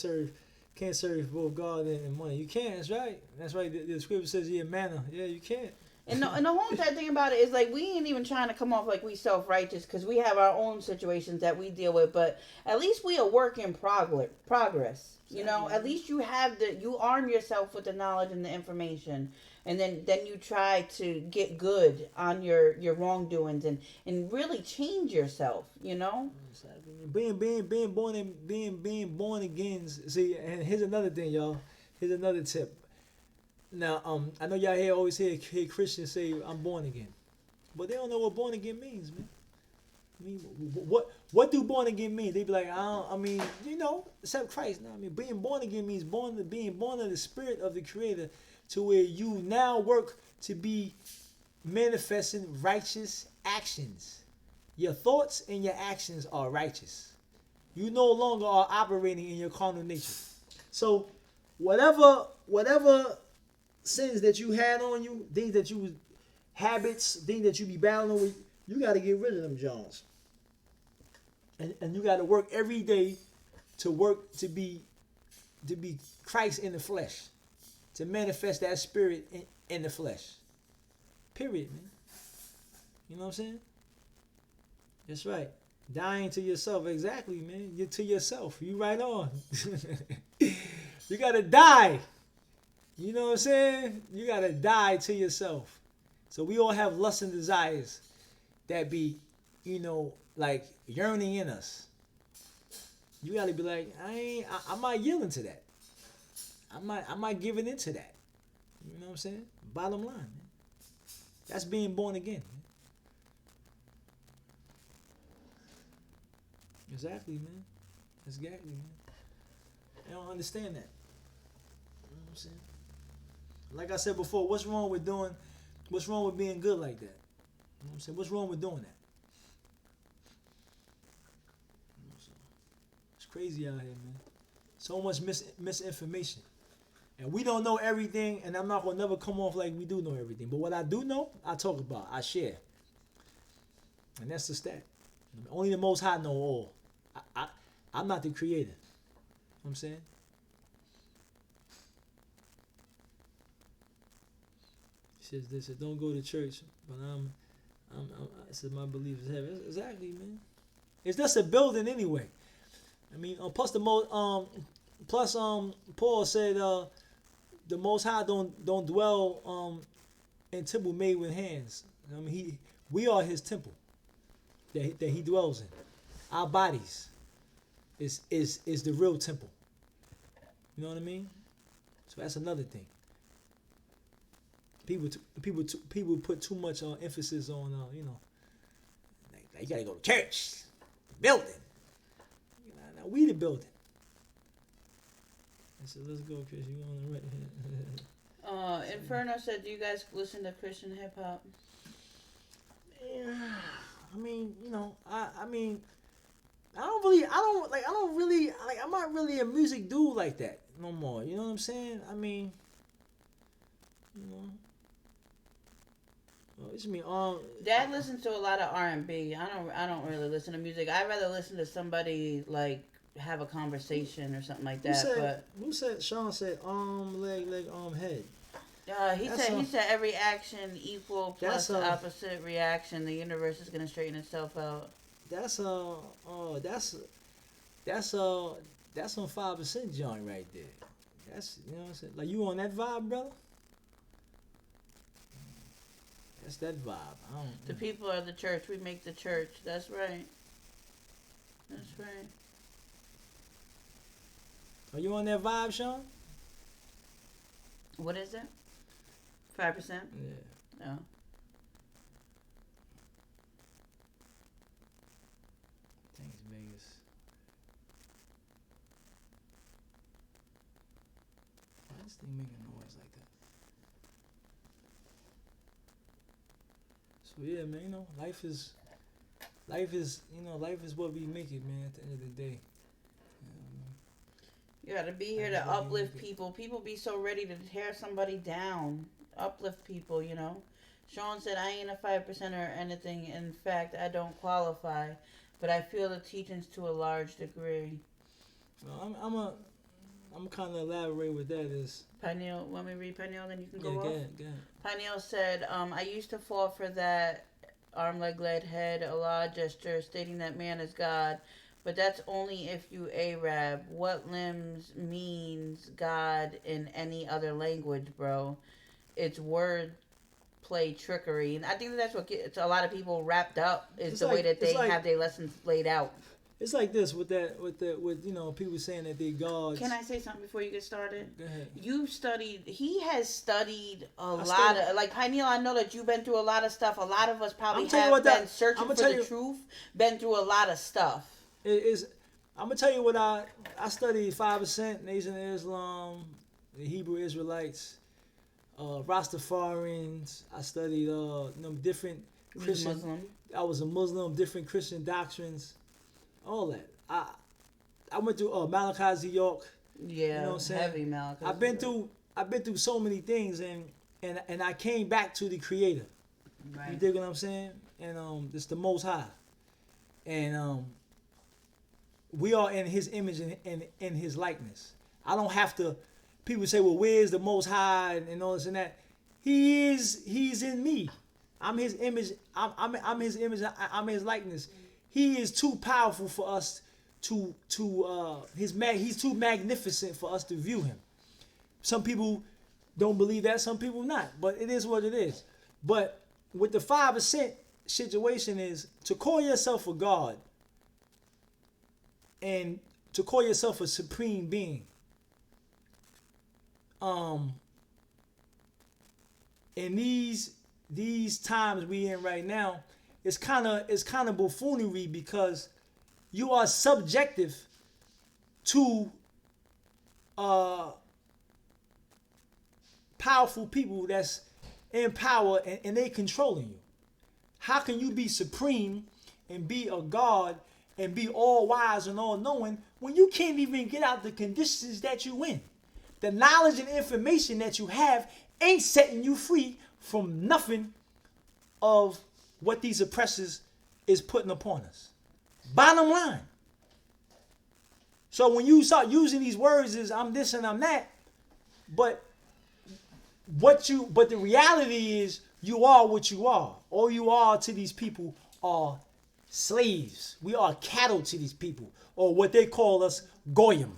serve both God and money. You can't. That's right. That's right. The scripture says manna. Yeah, you can't. And the whole entire thing about it is, like, we ain't even trying to come off like we self-righteous, because we have our own situations that we deal with. But at least we a work in progress. You know, at least you arm yourself with the knowledge and the information, and then you try to get good on your wrongdoings and really change yourself. You know, being born again. See, and here's another thing, y'all. Here's another tip. Now, I know y'all always hear Christians say, "I'm born again," but they don't know what born again means, man. I mean, what do born again mean? They be like, accept Christ. No, I mean, being born again means being born of the Spirit of the Creator, to where you now work to be manifesting righteous actions. Your thoughts and your actions are righteous. You no longer are operating in your carnal nature. So, whatever sins that you had on you, habits, things that you be battling with, you got to get rid of them, Jones. And you got to work every day to be Christ in the flesh, to manifest that spirit in the flesh. Period, man. You know what I'm saying? That's right. Dying to yourself, exactly, man. You're to yourself. You right on. You got to die. You know what I'm saying? You gotta die to yourself. So we all have lusts and desires that be, like yearning in us. You gotta be like, I'm not yielding to that. I'm not giving into that. You know what I'm saying? Bottom line, man. That's being born again. Man. Exactly, man. Exactly, man. I don't understand that. You know what I'm saying? Like I said before, what's wrong with being good like that? You know what I'm saying? What's wrong with doing that? It's crazy out here, man. So much misinformation. And we don't know everything, and I'm not going to never come off like we do know everything. But what I do know, I talk about, I share. And that's the stat. Only the Most High know all. I'm not the creator. You know what I'm saying? He says, don't go to church, but I said, my belief is heaven. Exactly, man. It's just a building anyway. I mean, plus Paul said, the Most High don't dwell in temple made with hands. I mean, we are His temple that He dwells in. Our bodies is the real temple. You know what I mean? So that's another thing. People put too much emphasis on like you gotta go to church, building. Now we the building. I said, let's go, Chris. You on the right? Inferno said, "Do you guys listen to Christian hip hop?" Yeah, I mean, I'm not really a music dude like that no more. You know what I'm saying? I mean, what you mean? Dad listens to a lot of R&B. I don't really listen to music. I'd rather listen to somebody like have a conversation or something like that. Who said? Sean said leg head. He said every action equal plus the opposite reaction. The universe is gonna straighten itself out. That's some 5% joint right there. That's what I'm saying. Like, you on that vibe, brother? That's that vibe. The people are the church. We make the church. That's right. That's right. Are you on that vibe, Sean? What is it? 5%? Yeah. No. Thanks, Vegas. Why is this thing making noise like that? So yeah, man, life is what we make it, man, at the end of the day. You gotta be here to uplift people. People be so ready to tear somebody down. Uplift people, Sean said, I ain't a 5% or anything. In fact, I don't qualify. But I feel the teachings to a large degree. Well, I'm kind of elaborate with that is... Pineal, want me to read Pineal, then you can go off? Go ahead. Pineal said, I used to fall for that arm, leg, head, Allah gesture, stating that man is God. But that's only if you Arab. What limbs means God in any other language, bro? It's word play trickery. And I think that's what gets a lot of people wrapped up is the way that they have their lessons laid out. It's like this with people saying that they're gods. Can I say something before you get started? Go ahead. He has studied a lot of, like, Pineal, I know that you've been through a lot of stuff. A lot of us probably have been searching for the truth, been through a lot of stuff. I'm going to tell you what I studied 5%, Nation of Islam, the Hebrew Israelites, Rastafarians. I studied different Christian. Muslim. I was a Muslim, different Christian doctrines, all that. I went through Malachi York. Yeah, you know what I'm saying? Heavy Malachi. I've been through so many things, and I came back to the Creator. Right. You dig what I'm saying? And it's the Most High, and we are in His image and in His likeness. I don't have to. People say, well, where's the Most High and all this and that? He's in me. I'm His image. I'm His image. I'm His likeness. He is too powerful for us he's too magnificent for us to view Him. Some people don't believe that. Some people not. But it is what it is. But with the 5% situation is to call yourself a God and to call yourself a supreme being. In these times we in right now, it's kind of buffoonery because you are subjective to powerful people that's in power and they controlling you. How can you be supreme and be a God and be all wise and all knowing when you can't even get out the conditions that you in? The knowledge and information that you have ain't setting you free from nothing of what these oppressors is putting upon us. Bottom line. So when you start using these words as I'm this and I'm that, but the reality is you are what you are. All you are to these people are slaves. We are cattle to these people, or what they call us, goyim.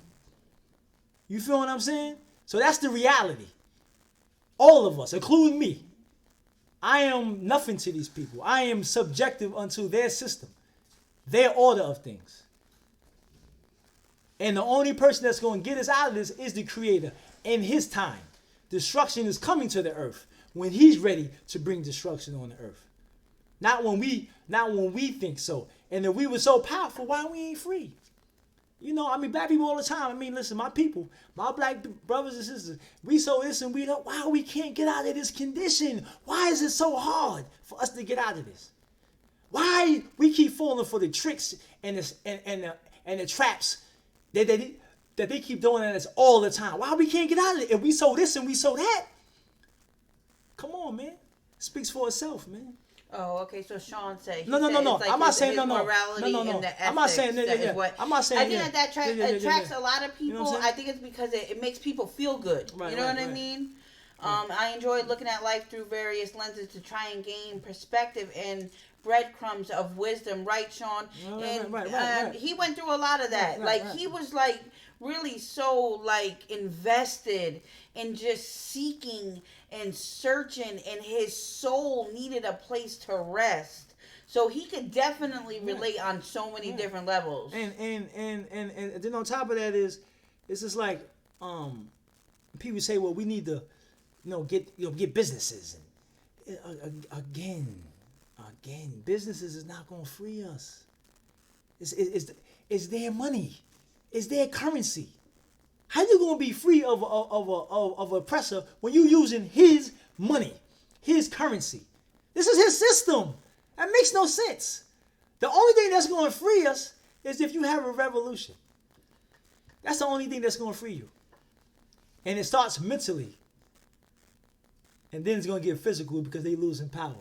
You feel what I'm saying? So that's the reality. All of us, including me. I am nothing to these people. I am subjective unto their system, their order of things. And the only person that's going to get us out of this is the Creator in His time. Destruction is coming to the earth when He's ready to bring destruction on the earth. Not when we think so. And if we were so powerful, why we ain't free? You know, I mean, black people all the time. I mean, listen, my people, my black brothers and sisters, we so this and we don't. Why we can't get out of this condition? Why is it so hard for us to get out of this? Why we keep falling for the tricks and the traps that they keep doing at us all the time? Why we can't get out of it? If we so this and we so that, come on, man. It speaks for itself, man. Oh, okay. So Sean said. No. Like I'm not saying no. Morality No. and the I'm not saying ethics yeah. I'm not saying I think that attracts a lot of people. You know I think it's because it makes people feel good. Right, you know right, what I right. mean? I enjoy looking at life through various lenses to try and gain perspective and breadcrumbs of wisdom. Right, Sean? Right. He went through a lot of that. He was like really so like invested in just seeking and searching, and his soul needed a place to rest. So he could definitely relate on so many different levels. And then on top of that is, it's just like people say, well, we need to get businesses. And again, businesses is not going to free us. It's their money. It's their currency. How you gonna be free of an oppressor when you using his money, his currency? This is his system. That makes no sense. The only thing that's gonna free us is if you have a revolution. That's the only thing that's gonna free you. And it starts mentally, and then it's gonna get physical because they losing power.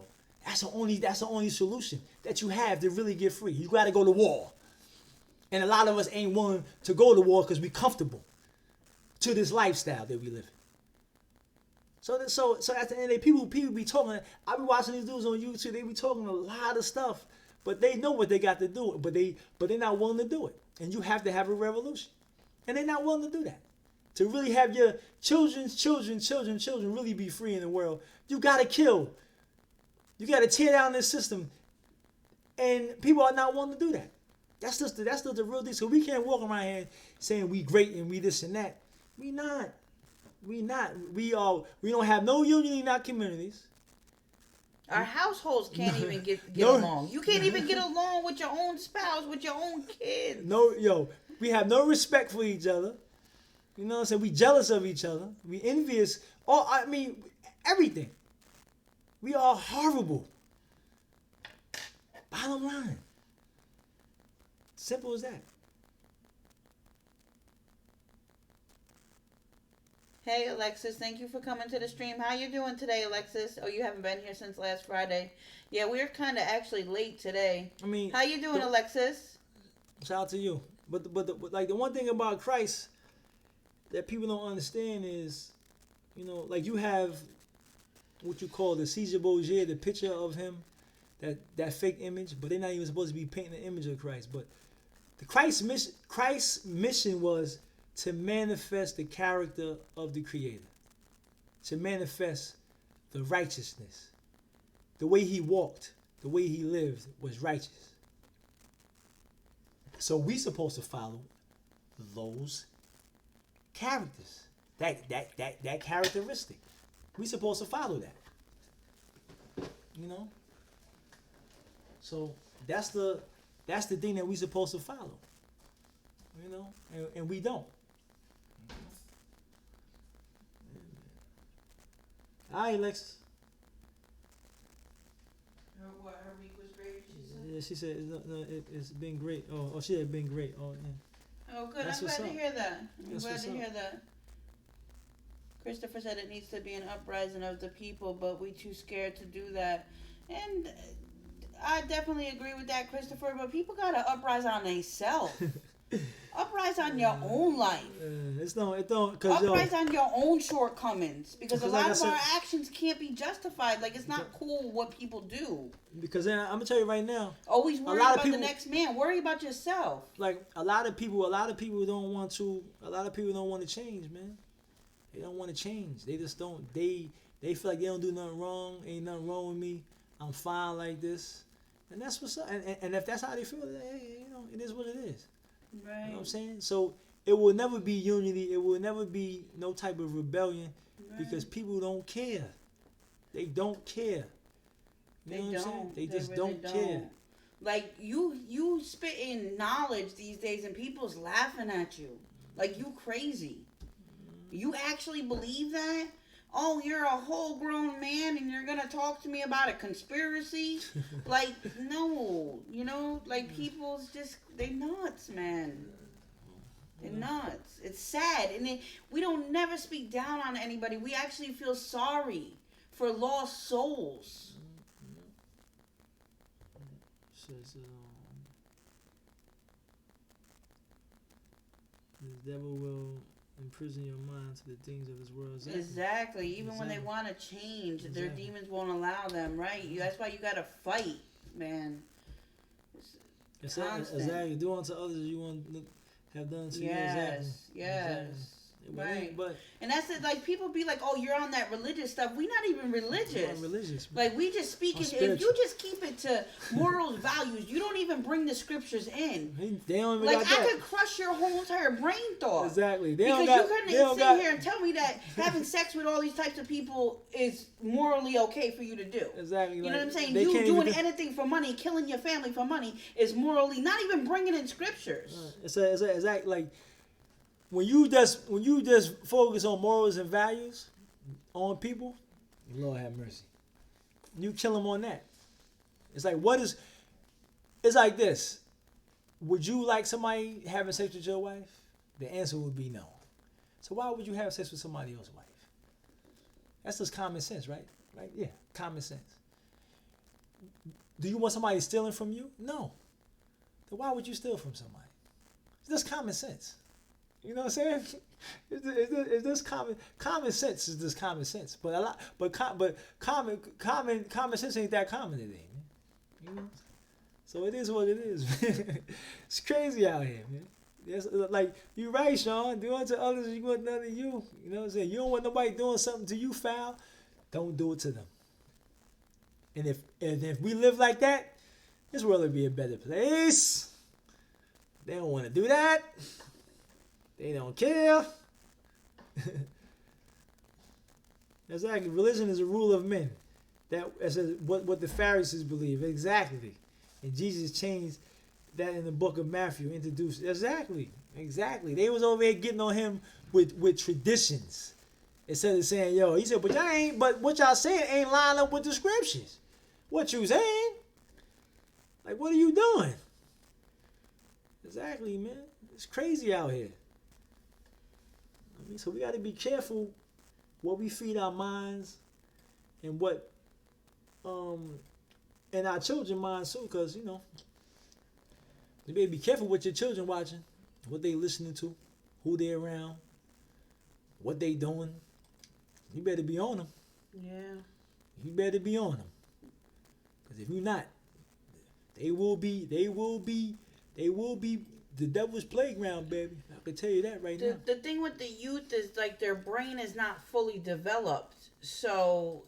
That's the only solution that you have to really get free. You gotta go to war, and a lot of us ain't willing to go to war because we comfortable to this lifestyle that we live in. So at the end of the day, people be talking. I be watching these dudes on YouTube. They be talking a lot of stuff, but they know what they got to do. But they're not willing to do it. And you have to have a revolution, and they're not willing to do that. To really have your children's children really be free in the world, you gotta kill. You gotta tear down this system, and people are not willing to do that. That's just the real thing. So we can't walk around here saying we great and we this and that. We not. We don't have no unity in our communities. Our households can't even get along. You can't even get along with your own spouse, with your own kids. We have no respect for each other. You know what I'm saying? We jealous of each other. We envious. Everything. We are horrible. Bottom line. Simple as that. Hey Alexis, thank you for coming to the stream. How you doing today, Alexis? Oh, you haven't been here since last Friday. Yeah, we're kind of actually late today. I mean, how you doing, Alexis? Shout out to you. But the one thing about Christ that people don't understand is, like you have what you call the Caesar Borgia, the picture of him, that fake image, but they're not even supposed to be painting the image of Christ. But Christ's mission was to manifest the character of the Creator. to manifest the righteousness. The way he walked, the way he lived was righteous. So we supposed to follow those characters, that characteristic. We supposed to follow that. You know. So that's the thing that we supposed to follow. You know, and we don't. All right, Alexis. Her week was great, she said? Yeah, she said it's been great. Oh, she had been great. Oh, yeah. Oh, good. That's I'm glad what's to up. hear that. I'm That's glad what's to up. hear that. Christopher said it needs to be an uprising of the people, but we too scared to do that. And I definitely agree with that, Christopher, but people got to uprise on themselves. Uprise on your own life. It don't, cause Uprise on your own shortcomings, because a Because lot like I of said- our actions can't be justified. Like, it's not cool what people do. because then I'm gonna tell you right now, Always worry lot of about people- the next man. Worry about yourself. like a lot of people don't want to change, man. They don't want to change. They just don't. They feel like they don't do nothing wrong. Ain't nothing wrong with me. I'm fine like this, and that's what's up. And if that's how they feel, then, hey, you know, it is what it is. Right. You know what I'm saying? So it will never be unity. It will never be no type of rebellion because people don't care. They don't care. You know what I'm saying? They just really don't care. Like, you spitting knowledge these days and people's laughing at you. Like, you crazy. You actually believe that? Oh, you're a whole grown man and you're gonna talk to me about a conspiracy? Like, no. You know, like, people's just, they nuts, man. They're nuts. It's sad. And we don't never speak down on anybody. We actually feel sorry for lost souls. Says, the devil will imprison your mind to the things of this world. Exactly. Even when they want to change, their demons won't allow them, right? That's why you got to fight, man. It's constant. Exactly. Do unto others you want to have done to you. Exactly. Yes. Exactly. Right. But and that's it. Like, people be like, "Oh, you're on that religious stuff." We're not even religious. we're not religious. Like, we just speak it. If you just keep it to morals, values, you don't even bring the scriptures in. They don't even Like, got that. I could crush your whole entire brain thought. Exactly. They Because don't got, you couldn't they don't sit got, here and tell me that having sex with all these types of people is morally okay for you to do. Exactly. You know like, what I'm saying? they You can't doing even, anything for money, killing your family for money is morally not even bringing in scriptures. It's exactly like when you just focus on morals and values on people, Lord have mercy. You kill them on that. It's like it's like this. Would you like somebody having sex with your wife? The answer would be no. So why would you have sex with somebody else's wife? That's just common sense, right? Right? Yeah, common sense. Do you want somebody stealing from you? No. Then why would you steal from somebody? It's just common sense. You know what I'm saying? It's just common sense is just common sense. But common sense ain't that common today, man. You know? So it is what it is, man. It's crazy out here, man. It's like, you're right, Sean. Do unto others as you want none of you. You know what I'm saying? You don't want nobody doing something to you foul. Don't do it to them. And if we live like that, this world would be a better place. They don't want to do that. They don't care. Exactly. Religion is a rule of men. That is what the Pharisees believe. Exactly. And Jesus changed that in the book of Matthew. Introduced. Exactly. They was over here getting on him with traditions. Instead of saying, yo, he said, but what y'all saying ain't lining up with the scriptures. What you saying? Like, what are you doing? Exactly, man. It's crazy out here. So we got to be careful what we feed our minds and what and our children's minds too, because you know you better be careful what your children watching, what they listening to, who they around, what they doing. You better be on them. Yeah. You better be on them, because if you're not, they will be the devil's playground, baby. I can tell you that right now. The thing with the youth is like their brain is not fully developed. So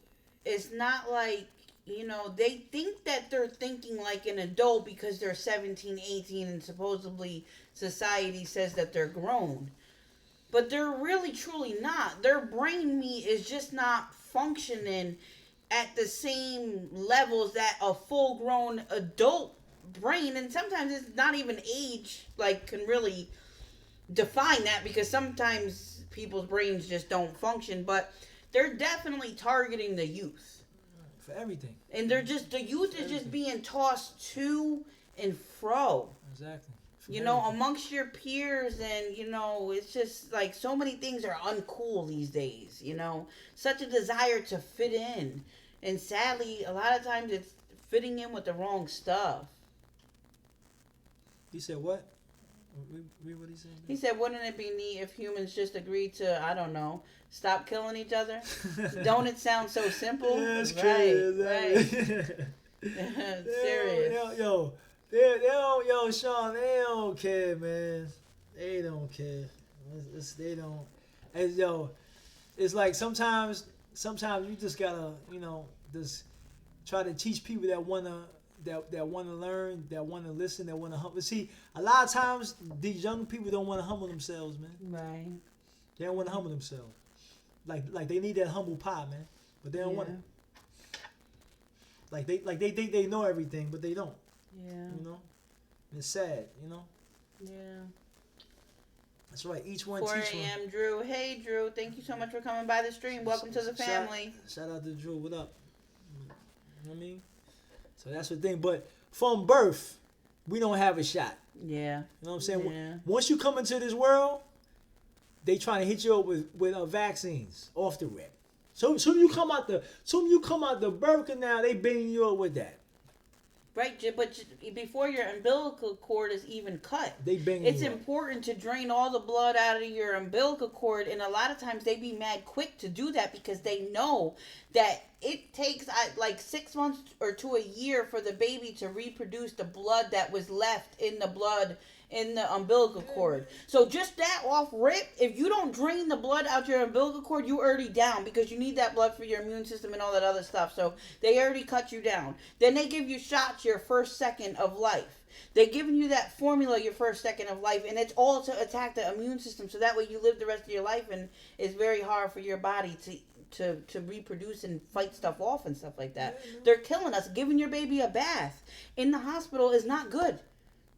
it's not like, they think that they're thinking like an adult because they're 17, 18, and supposedly society says that they're grown. But they're really truly not. Their brain meat is just not functioning at the same levels that a full grown adult brain, and sometimes it's not even age like can really define that, because sometimes people's brains just don't function, but they're definitely targeting the youth for everything. And they're just, the youth is just being tossed to and fro. Exactly. Amongst your peers, and it's just like so many things are uncool these days. Such a desire to fit in, and sadly, a lot of times it's fitting in with the wrong stuff. He said what? Read what he said. He said, "Wouldn't it be neat if humans just agreed to, I don't know, stop killing each other?" Don't it sound so simple? Yeah, that's right, crazy. right. Serious. Yo, Sean, they don't care, man. They don't care. They don't. It's like sometimes you just gotta, just try to teach people that wanna learn, that wanna listen, that wanna humble. See, a lot of times these young people don't want to humble themselves, man. Right. They don't want to humble themselves. Like they need that humble pie, man, but they don't want it. Like they think they know everything, but they don't. Yeah. And it's sad, Yeah. That's right. Each one 4 teach one. a.m. Drew. Hey, Drew. Thank you so much for coming by the stream. Welcome to the family. Shout out to Drew. What up? You know what I mean? So that's the thing. But from birth, we don't have a shot. Yeah. You know what I'm saying? Yeah. Once you come into this world, they trying to hit you up with vaccines off the rip. So you come out the birth canal, they banging you up with that. Right, but before your umbilical cord is even cut, it's important to drain all the blood out of your umbilical cord, and a lot of times they be mad quick to do that because they know that it takes like 6 months or to a year for the baby to reproduce the blood that was left in the blood in the umbilical cord. So just that off rip, if you don't drain the blood out your umbilical cord, you already down, because you need that blood for your immune system and all that other stuff. So they already cut you down. Then they give you shots your first second of life. They're giving you that formula your first second of life, and it's all to attack the immune system, so that way you live the rest of your life, and it's very hard for your body to reproduce and fight stuff off and stuff like that. They're killing us. Giving your baby a bath in the hospital is not good.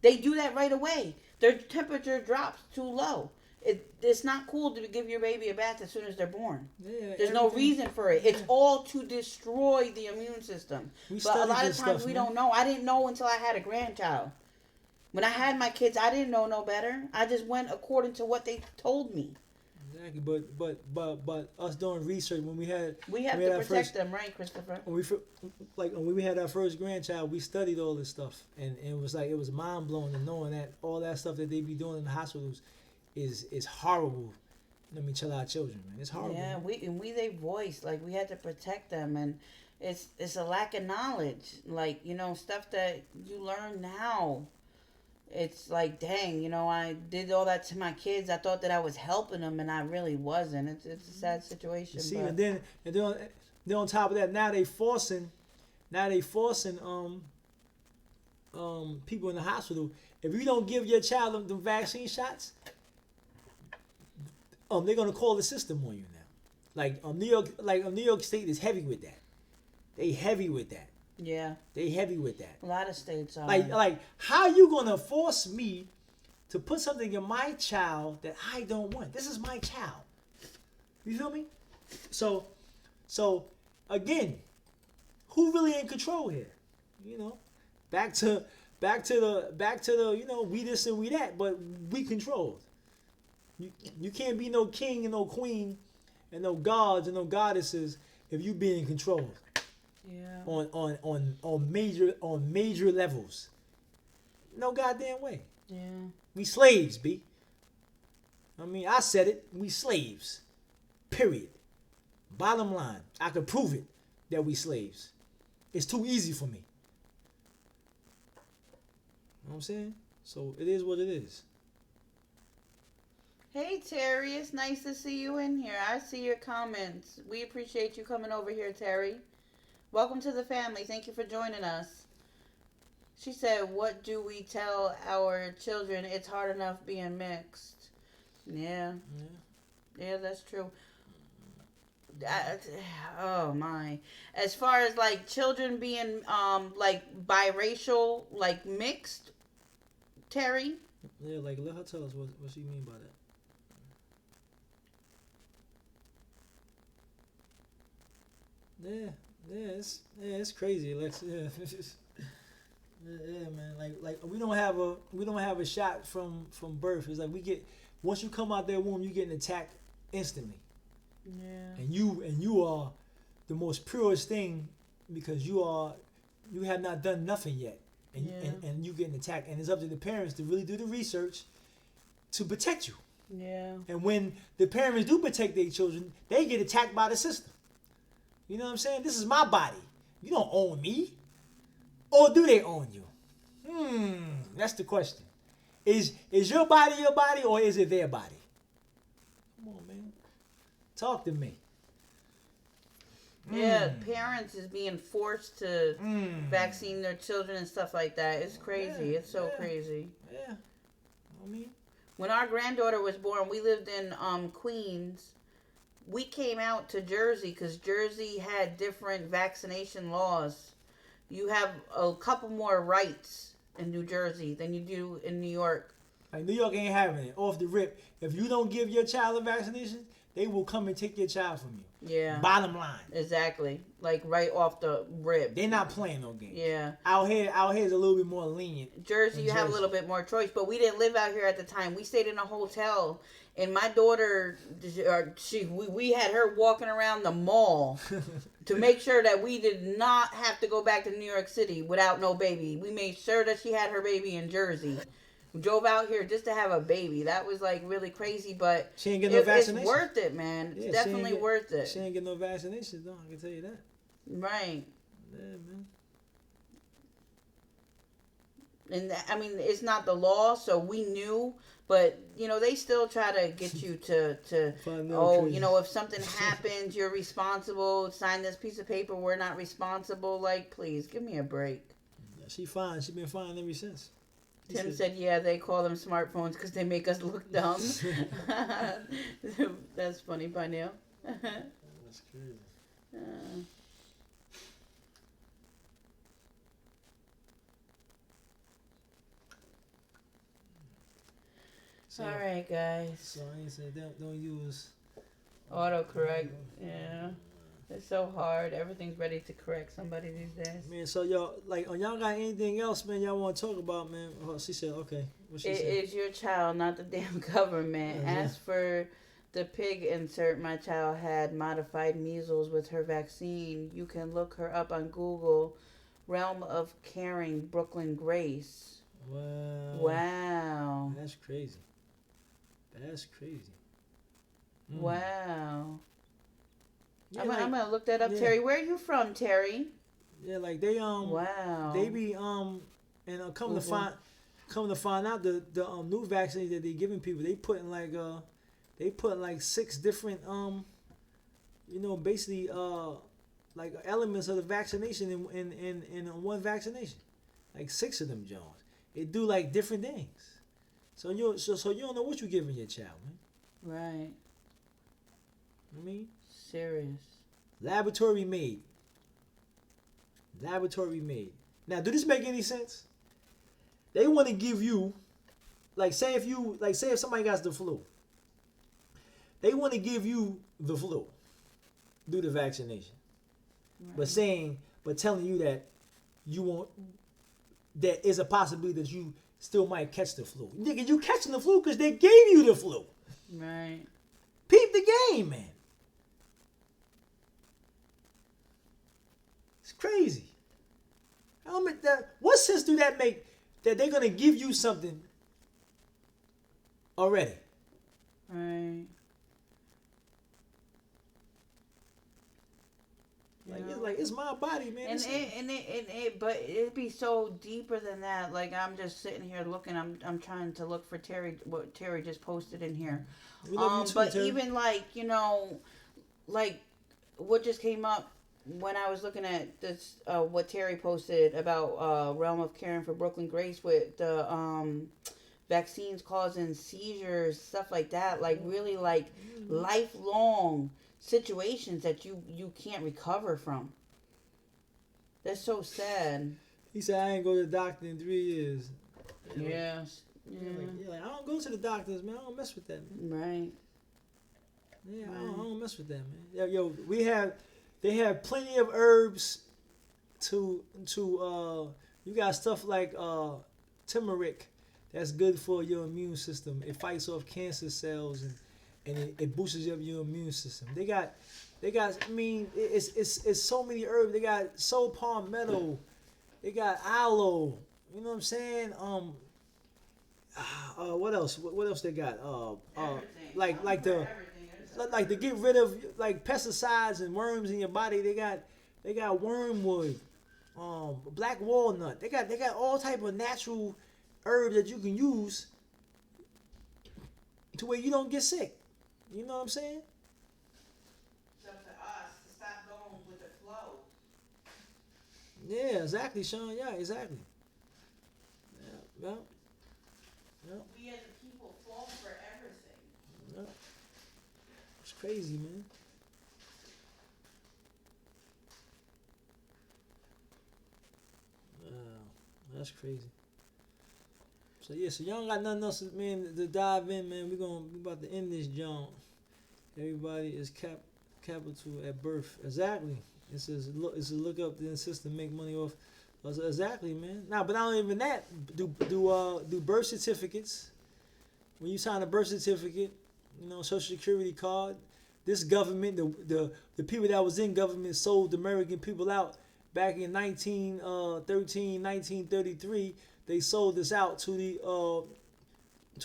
They do that right away. Their temperature drops too low. It's not cool to give your baby a bath as soon as they're born. Yeah, there's no reason for it. It's all to destroy the immune system. But a lot of times we don't know. I didn't know until I had a grandchild. When I had my kids, I didn't know no better. I just went according to what they told me. Exactly, but us doing research when we have to protect them, right, Christopher? When we had our first grandchild, we studied all this stuff, and it was mind blowing to knowing that all that stuff that they be doing in the hospitals is horrible. Let me tell our children, man, it's horrible. Yeah, we they voice, like, we had to protect them, and it's a lack of knowledge, like, stuff that you learn now. It's like, dang, I did all that to my kids. I thought that I was helping them, and I really wasn't. It's a sad situation. See, and then on top of that, now they forcing people in the hospital. If you don't give your child the vaccine shots, they're gonna call the system on you now. New York State is heavy with that. They heavy with that. Yeah. They heavy with that. A lot of states are. Like how you gonna force me to put something in my child that I don't want? This is my child. You feel me? So again, who really in control here? Back to the we this and we that, but we controlled. You can't be no king and no queen and no gods and no goddesses if you being controlled. Yeah. On major levels. No goddamn way. Yeah. We slaves, B. I mean, I said it. We slaves. Period. Bottom line. I can prove it that we slaves. It's too easy for me. You know what I'm saying? So it is what it is. Hey Terry, it's nice to see you in here. I see your comments. We appreciate you coming over here, Terry. Welcome to the family. Thank you for joining us. She said, "What do we tell our children? It's hard enough being mixed." Yeah, yeah, that's true. I, oh my! As far as like children being like biracial, like mixed, Terry. Yeah, like let her tell us what she mean by that. It's crazy, Alexa. Yeah, yeah, man. Like we don't have a shot from birth. It's like we get once you come out that womb, you getting attacked instantly. Yeah. And you are the most purest thing because you have not done nothing yet, and Yeah. and you getting attacked, and it's up to the parents to really do the research to protect you. Yeah. And when the parents do protect their children, they get attacked by the system. You know what I'm saying? This is my body. You don't own me. Or do they own you? That's the question. Is your body or is it their body? Come on, man. Talk to me. Yeah, parents is being forced to vaccine their children and stuff like that. It's crazy. Yeah, It's so yeah. crazy. Yeah. I mean, When our granddaughter was born, we lived in Queens. We came out to Jersey because Jersey had different vaccination laws. You have a couple more rights in New Jersey than you do in New York. like New York ain't having it. Off the rip. If you don't give your child a vaccination, they will come and take your child from you. Yeah. Bottom line. Exactly. Like right off the rip. They're not playing no games. Yeah. Out here is a little bit more lenient. Jersey, in you have a Jersey. little bit more choice, but we didn't live out here at the time. We stayed in a hotel, and my daughter, we had her walking around the mall to make sure that we did not have to go back to New York City without no baby. We made sure that she had her baby in Jersey. We drove out here just to have a baby. That was like really crazy, but She ain't get no vaccination. it's worth it, man. It's Yeah, definitely worth She it. ain't get no vaccinations, though. I can tell you that. Right. Yeah, man. And I mean, it's not the law, so we knew, but they still try to get you to Find out oh, crazy. if something happens, you're responsible. Sign this piece of paper. We're not responsible. Like, please give me a break. She fine. She been fine ever since. Tim said, "Yeah, they call them smartphones because they make us look dumb." That's funny, by now. That's crazy. So, All right, guys. So I ain't said don't use Autocorrect. Yeah. It's so hard. Everything's ready to correct somebody these days. Man, so y'all got anything else, man? Y'all want to talk about, man? Oh, she said, okay. What she It said? is your child, not the damn government. Yeah. As for the pig insert, my child had modified measles with her vaccine. You can look her up on Google. Realm of Caring, Brooklyn Grace. Wow. Wow. That's crazy. That's crazy. Wow. Yeah, I'm like, gonna look that up, yeah. Terry. Where are you from, Terry? yeah, like they Wow. they be and come to find out the new vaccines that they giving people, they putting like 6 different basically like elements of the vaccination in one vaccination, like 6 of them Jones. They do like different things, so you don't know what you're giving your child, man. Right. I mean, Serious. laboratory made. Now, do this make any sense? They want to give you, say if somebody got the flu, they want to give you the flu, do the vaccination, Right. but telling you that you won't, that is a possibility that you still might catch the flu. Nigga, you catching the flu because they gave you the flu. Right. Peep the game, man. It's crazy. What sense do that make that they're gonna give you something already? Right. Like it's my body, man. But it'd be so deeper than that. Like I'm just sitting here looking. I'm trying to look for what Terry just posted in here. We love you too, But Terry. even like like what just came up when I was looking at this, what Terry posted about Realm of Caring for Brooklyn Grace with the vaccines causing seizures, stuff like that. Like really like lifelong situations that you can't recover from. That's so sad. He said I ain't go to the doctor in 3 years. Yeah. Like, I don't go to the doctors, man. I don't mess with that, man. Right. Yeah, I don't mess with that, man. Yo, they have plenty of herbs to you got stuff like turmeric that's good for your immune system. It fights off cancer cells and it boosts up your immune system. They got I mean it's so many herbs. They got soul palmetto, they got aloe, you know what I'm saying? What else? What else they got? Like to get rid of like pesticides and worms in your body. They got wormwood, black walnut. They got all type of natural herbs that you can use to where you don't get sick. You know what I'm saying? It's up to us to stop going with the flow. Yeah, exactly, Sean. Yeah, exactly. Yeah. We as a people fall for everything. Yeah. It's crazy, man. Wow, that's crazy. So yeah, so y'all don't got nothing else, man, to dive in, man. We about to end this jump. Everybody is capital at birth. Exactly. It's a look up the system, make money off. Exactly, man. Nah, but not even that. Do birth certificates. When you sign a birth certificate, Social Security card. This government, the people that was in government sold the American people out back in 1933. They sold us out to the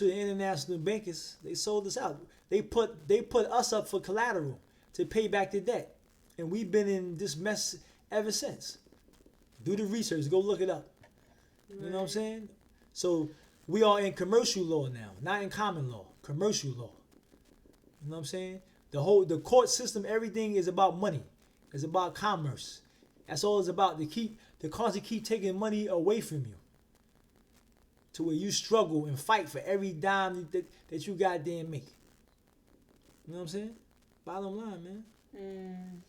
international bankers. They sold us out. They put us up for collateral to pay back the debt, and we've been in this mess ever since. Do the research. Go look it up. Right. You know what I'm saying? So we are in commercial law now, not in common law. Commercial law. You know what I'm saying? The court system, everything is about money. It's about commerce. That's all it's about. The constantly keep taking money away from you, to where you struggle and fight for every dime that you goddamn make. You know what I'm saying? Bottom line, man.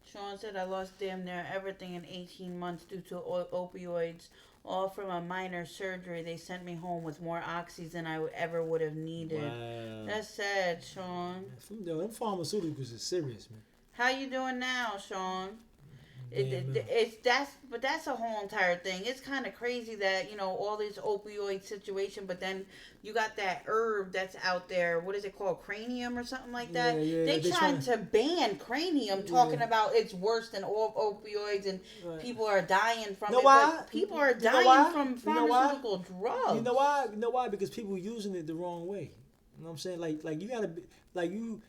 Sean said I lost damn near everything in 18 months due to opioids, all from a minor surgery. They sent me home with more oxys than I ever would have needed. Wow. That's sad, Sean. Them pharmaceuticals is serious, man. How you doing now, Sean? That's a whole entire thing. It's kind of crazy that all this opioid situation, but then you got that herb that's out there. What is it called? Cranium or something like that. They're trying to ban cranium, talking about it's worse than all opioids, and people are dying from it. Why? But people are dying from pharmaceutical drugs. You know why? Because people using it the wrong way. You know what I'm saying? Like you gotta be, like you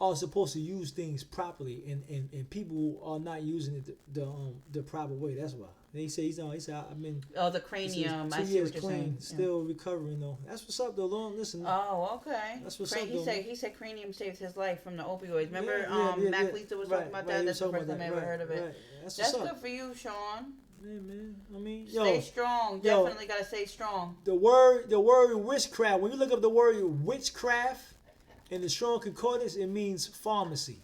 are supposed to use things properly, and people are not using it the proper way. That's why. And he said I've been the cranium. 2 years clean, still recovering though. That's what's up though. Long listen. Oh, okay. That's what's up though. He said cranium saved his life from the opioids. Remember, Mac Lisa was talking about that. That's the first time I ever heard of it. That's good for you, Sean. Yeah, man. I mean, stay strong. Definitely gotta stay strong. The word witchcraft. When you look up the word witchcraft in the Strong Concordance, it means pharmacy.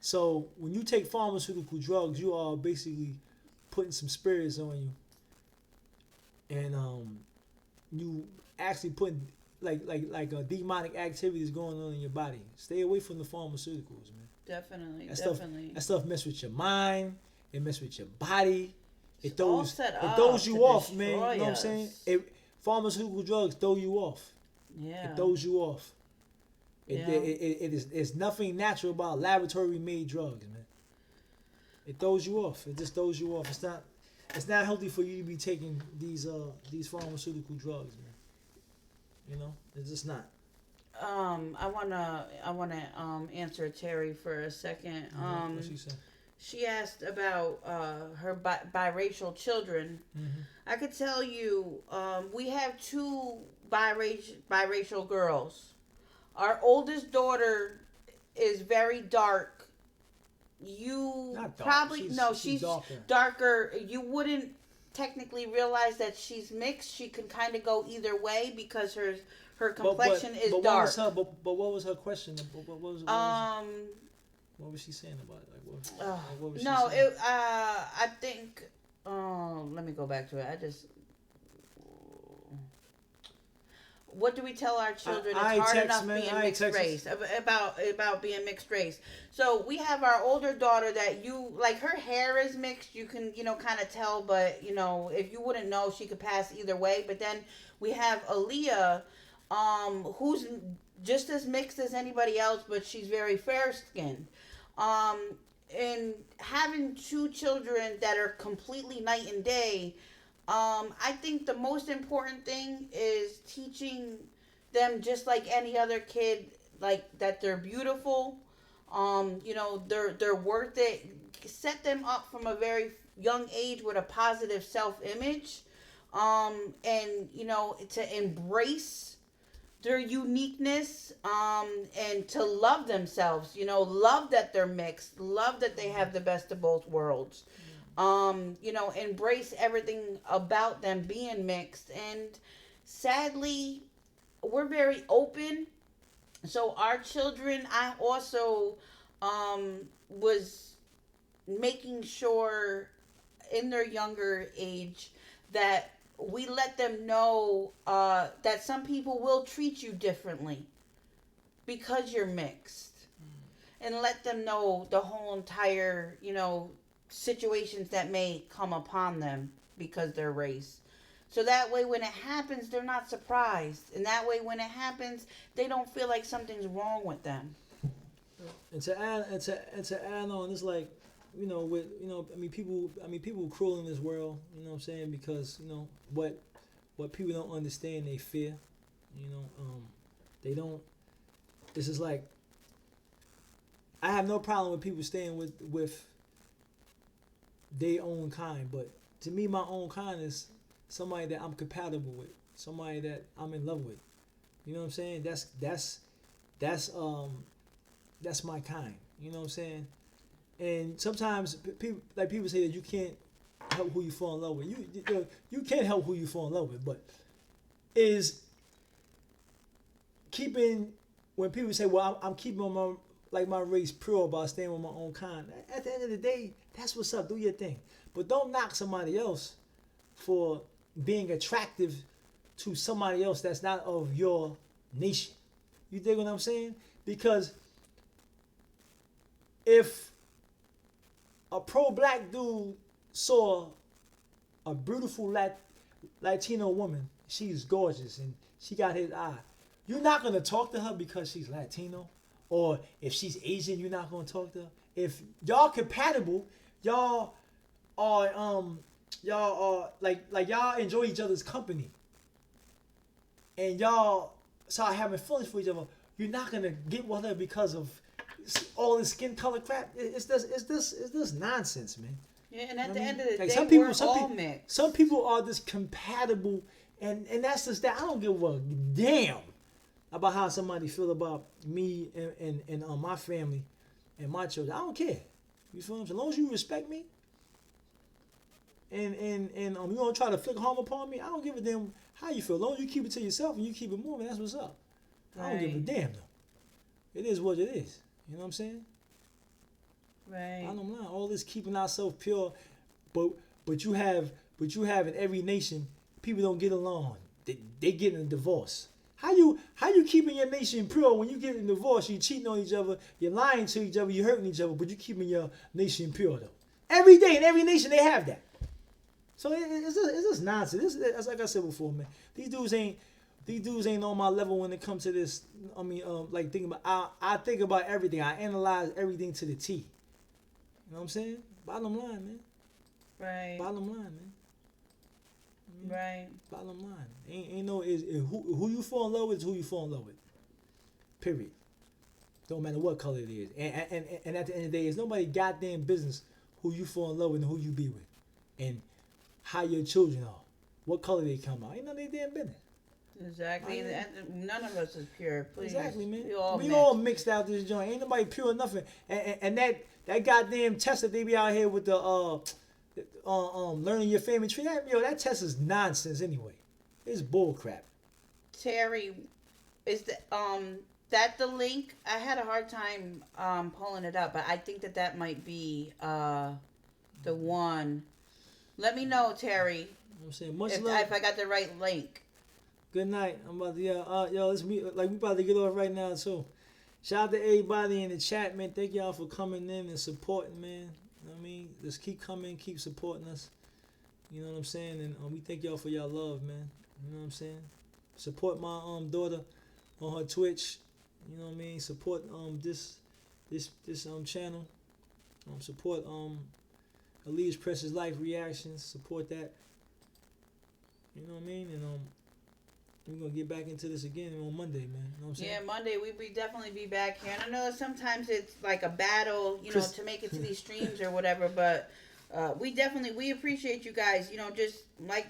So when you take pharmaceutical drugs, you are basically putting some spirits on you, and you actually putting like demonic activities going on in your body. Stay away from the pharmaceuticals, man. Definitely. That stuff mess with your mind. It mess with your body. It throws you off, man. You know what I'm saying? Pharmaceutical drugs throw you off. Yeah. It throws you off. It's nothing natural about laboratory made drugs, man. It throws you off. It just throws you off. It's not healthy for you to be taking these pharmaceutical drugs, man. It's just not. I wanna answer Terry for a second. What she said? She asked about her biracial children. Mm-hmm. I could tell you, we have two biracial girls. Our oldest daughter is very dark. You Not dark. probably no, She's she's darker. darker. You wouldn't technically realize that she's mixed. She can kind of go either way because her complexion is dark. But what was her question? What was she saying about it? What was she No, saying? I think. Let me go back to it. What do we tell our children? It's hard enough being mixed race. About being mixed race. So we have our older daughter that you like. Her hair is mixed. You can kind of tell, but if you wouldn't know, she could pass either way. But then we have Aaliyah, who's just as mixed as anybody else, but she's very fair skinned. Um, and having two children that are completely night and day, I think the most important thing is teaching them just like any other kid, like that they're beautiful. They're worth it. Set them up from a very young age with a positive self image, and to embrace their uniqueness, and to love themselves. Love that they're mixed. Love that they have the best of both worlds. Embrace everything about them being mixed. And sadly, we're very open. So our children, I also was making sure in their younger age that we let them know that some people will treat you differently because you're mixed, and let them know the whole entire situations that may come upon them because their race. So that way when it happens, they're not surprised. And that way when it happens, they don't feel like something's wrong with them. And to add on, it's like, people cruel in this world, what I'm saying, because, what people don't understand, they fear. They don't. This is like, I have no problem with people staying with their own kind, but to me, my own kind is somebody that I'm compatible with, somebody that I'm in love with. You know what I'm saying? That's my kind. You know what I'm saying? And sometimes people say that you can't help who you fall in love with. You can help who you fall in love with, but is keeping, when people say, well, I'm keeping my race pure by staying with my own kind. At the end of the day, that's what's up. Do your thing, but don't knock somebody else for being attractive to somebody else that's not of your nation. You dig what I'm saying? Because if a pro-black dude saw a beautiful Latino woman, she's gorgeous and she got his eye, you're not going to talk to her because she's Latino. Or if she's Asian, you're not going to talk to her. If y'all compatible, y'all are like y'all enjoy each other's company, and y'all start having feelings for each other, you're not gonna get with her because of all this skin color crap. It's this nonsense, man. Yeah, and at the end of the day, we're all mixed. Some people are just compatible, and that's just that. I don't give a damn about how somebody feel about me and my family and my children. I don't care. You feel me? As long as you respect me, and you don't try to flick harm upon me, I don't give a damn how you feel. As long as you keep it to yourself and you keep it moving, that's what's up. I don't give a damn though. It is what it is. You know what I'm saying? Right. I don't mind all this keeping ourselves pure, but you have in every nation, people don't get along. They get in a divorce. How you keeping your nation pure when you get in a divorce? You cheating on each other, you're lying to each other, you're hurting each other, but you keeping your nation pure though. Every day in every nation they have that. So it's just nonsense. It's like I said before, man. These dudes ain't on my level when it comes to this. I mean, like thinking about, I think about everything. I analyze everything to the T. You know what I'm saying? Bottom line, man. Right. Bottom line, man. Right. Bottom line. Ain't no is who you fall in love with is who you fall in love with. Period. Don't matter what color it is. And at the end of the day, it's nobody goddamn business who you fall in love with and who you be with. And how your children are. What color they come out. Ain't none of their damn business. Exactly. None of us is pure. Please. Exactly, man. We all mixed out this joint. Ain't nobody pure enough. And that goddamn test that they be out here with the learning your family tree. That test is nonsense anyway. It's bull crap. Terry, is that the link? I had a hard time pulling it up, but I think that might be the one. Let me know, Terry. I'm saying much love. If I got the right link. Good night. I'm about to let's meet. Like we about to get off right now too. Shout out to everybody in the chat, man. Thank y'all for coming in and supporting, man. You know what I mean? Just keep coming, keep supporting us. You know what I'm saying? And we thank y'all for y'all love, man. You know what I'm saying? Support my daughter on her Twitch. You know what I mean? Support this channel. Support Aaliyah's Precious Life Reactions. Support that. You know what I mean? And we're gonna get back into this again on Monday, man. You know what I'm saying? Yeah, Monday we definitely be back here. And I know sometimes it's like a battle, to make it to these streams or whatever, but we appreciate you guys, just like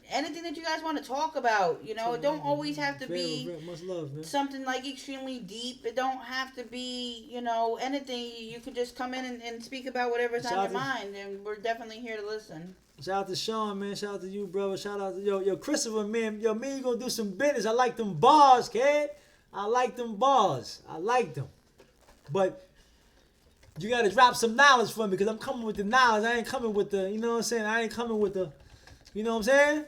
anything that you guys want to talk about, it don't always have to be much love, man. Something like extremely deep. It don't have to be, anything. You could just come in and speak about whatever's on your mind, and we're definitely here to listen. Shout out to Sean, man. Shout out to you, brother. Shout out to yo Christopher, man. Yo, man, you gonna do some business. I like them bars, kid. I like them bars. I like them. But you gotta drop some knowledge for me, because I'm coming with the knowledge. I ain't coming with the, you know what I'm saying? I ain't coming with the, you know what I'm saying?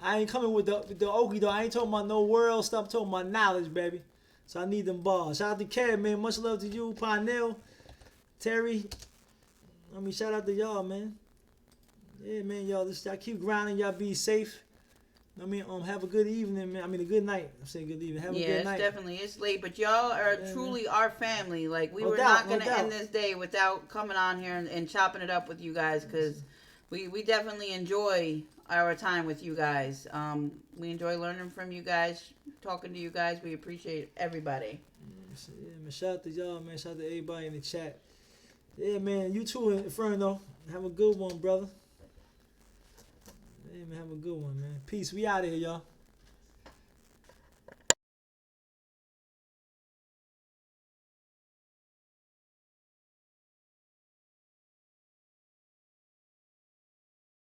I ain't coming with the okie doke. I ain't talking about no world stuff. I'm talking about knowledge, baby. So I need them bars. Shout out to Kev, man. Much love to you, Parnell, Terry. Shout out to y'all, man. Yeah, man, y'all keep grinding. Y'all be safe. Have a good evening, man. A good night. I'm saying good evening. Have a good night. It's late, but y'all are truly our family. Like, we were not going to end this day without coming on here and chopping it up with you guys, because we definitely enjoy our time with you guys. We enjoy learning from you guys, talking to you guys. We appreciate everybody. Yeah, man. Shout out to y'all, man. Shout out to everybody in the chat. Yeah, man. You too, Inferno. Have a good one, brother. Hey, man, have a good one, man. Peace. We out of here, y'all.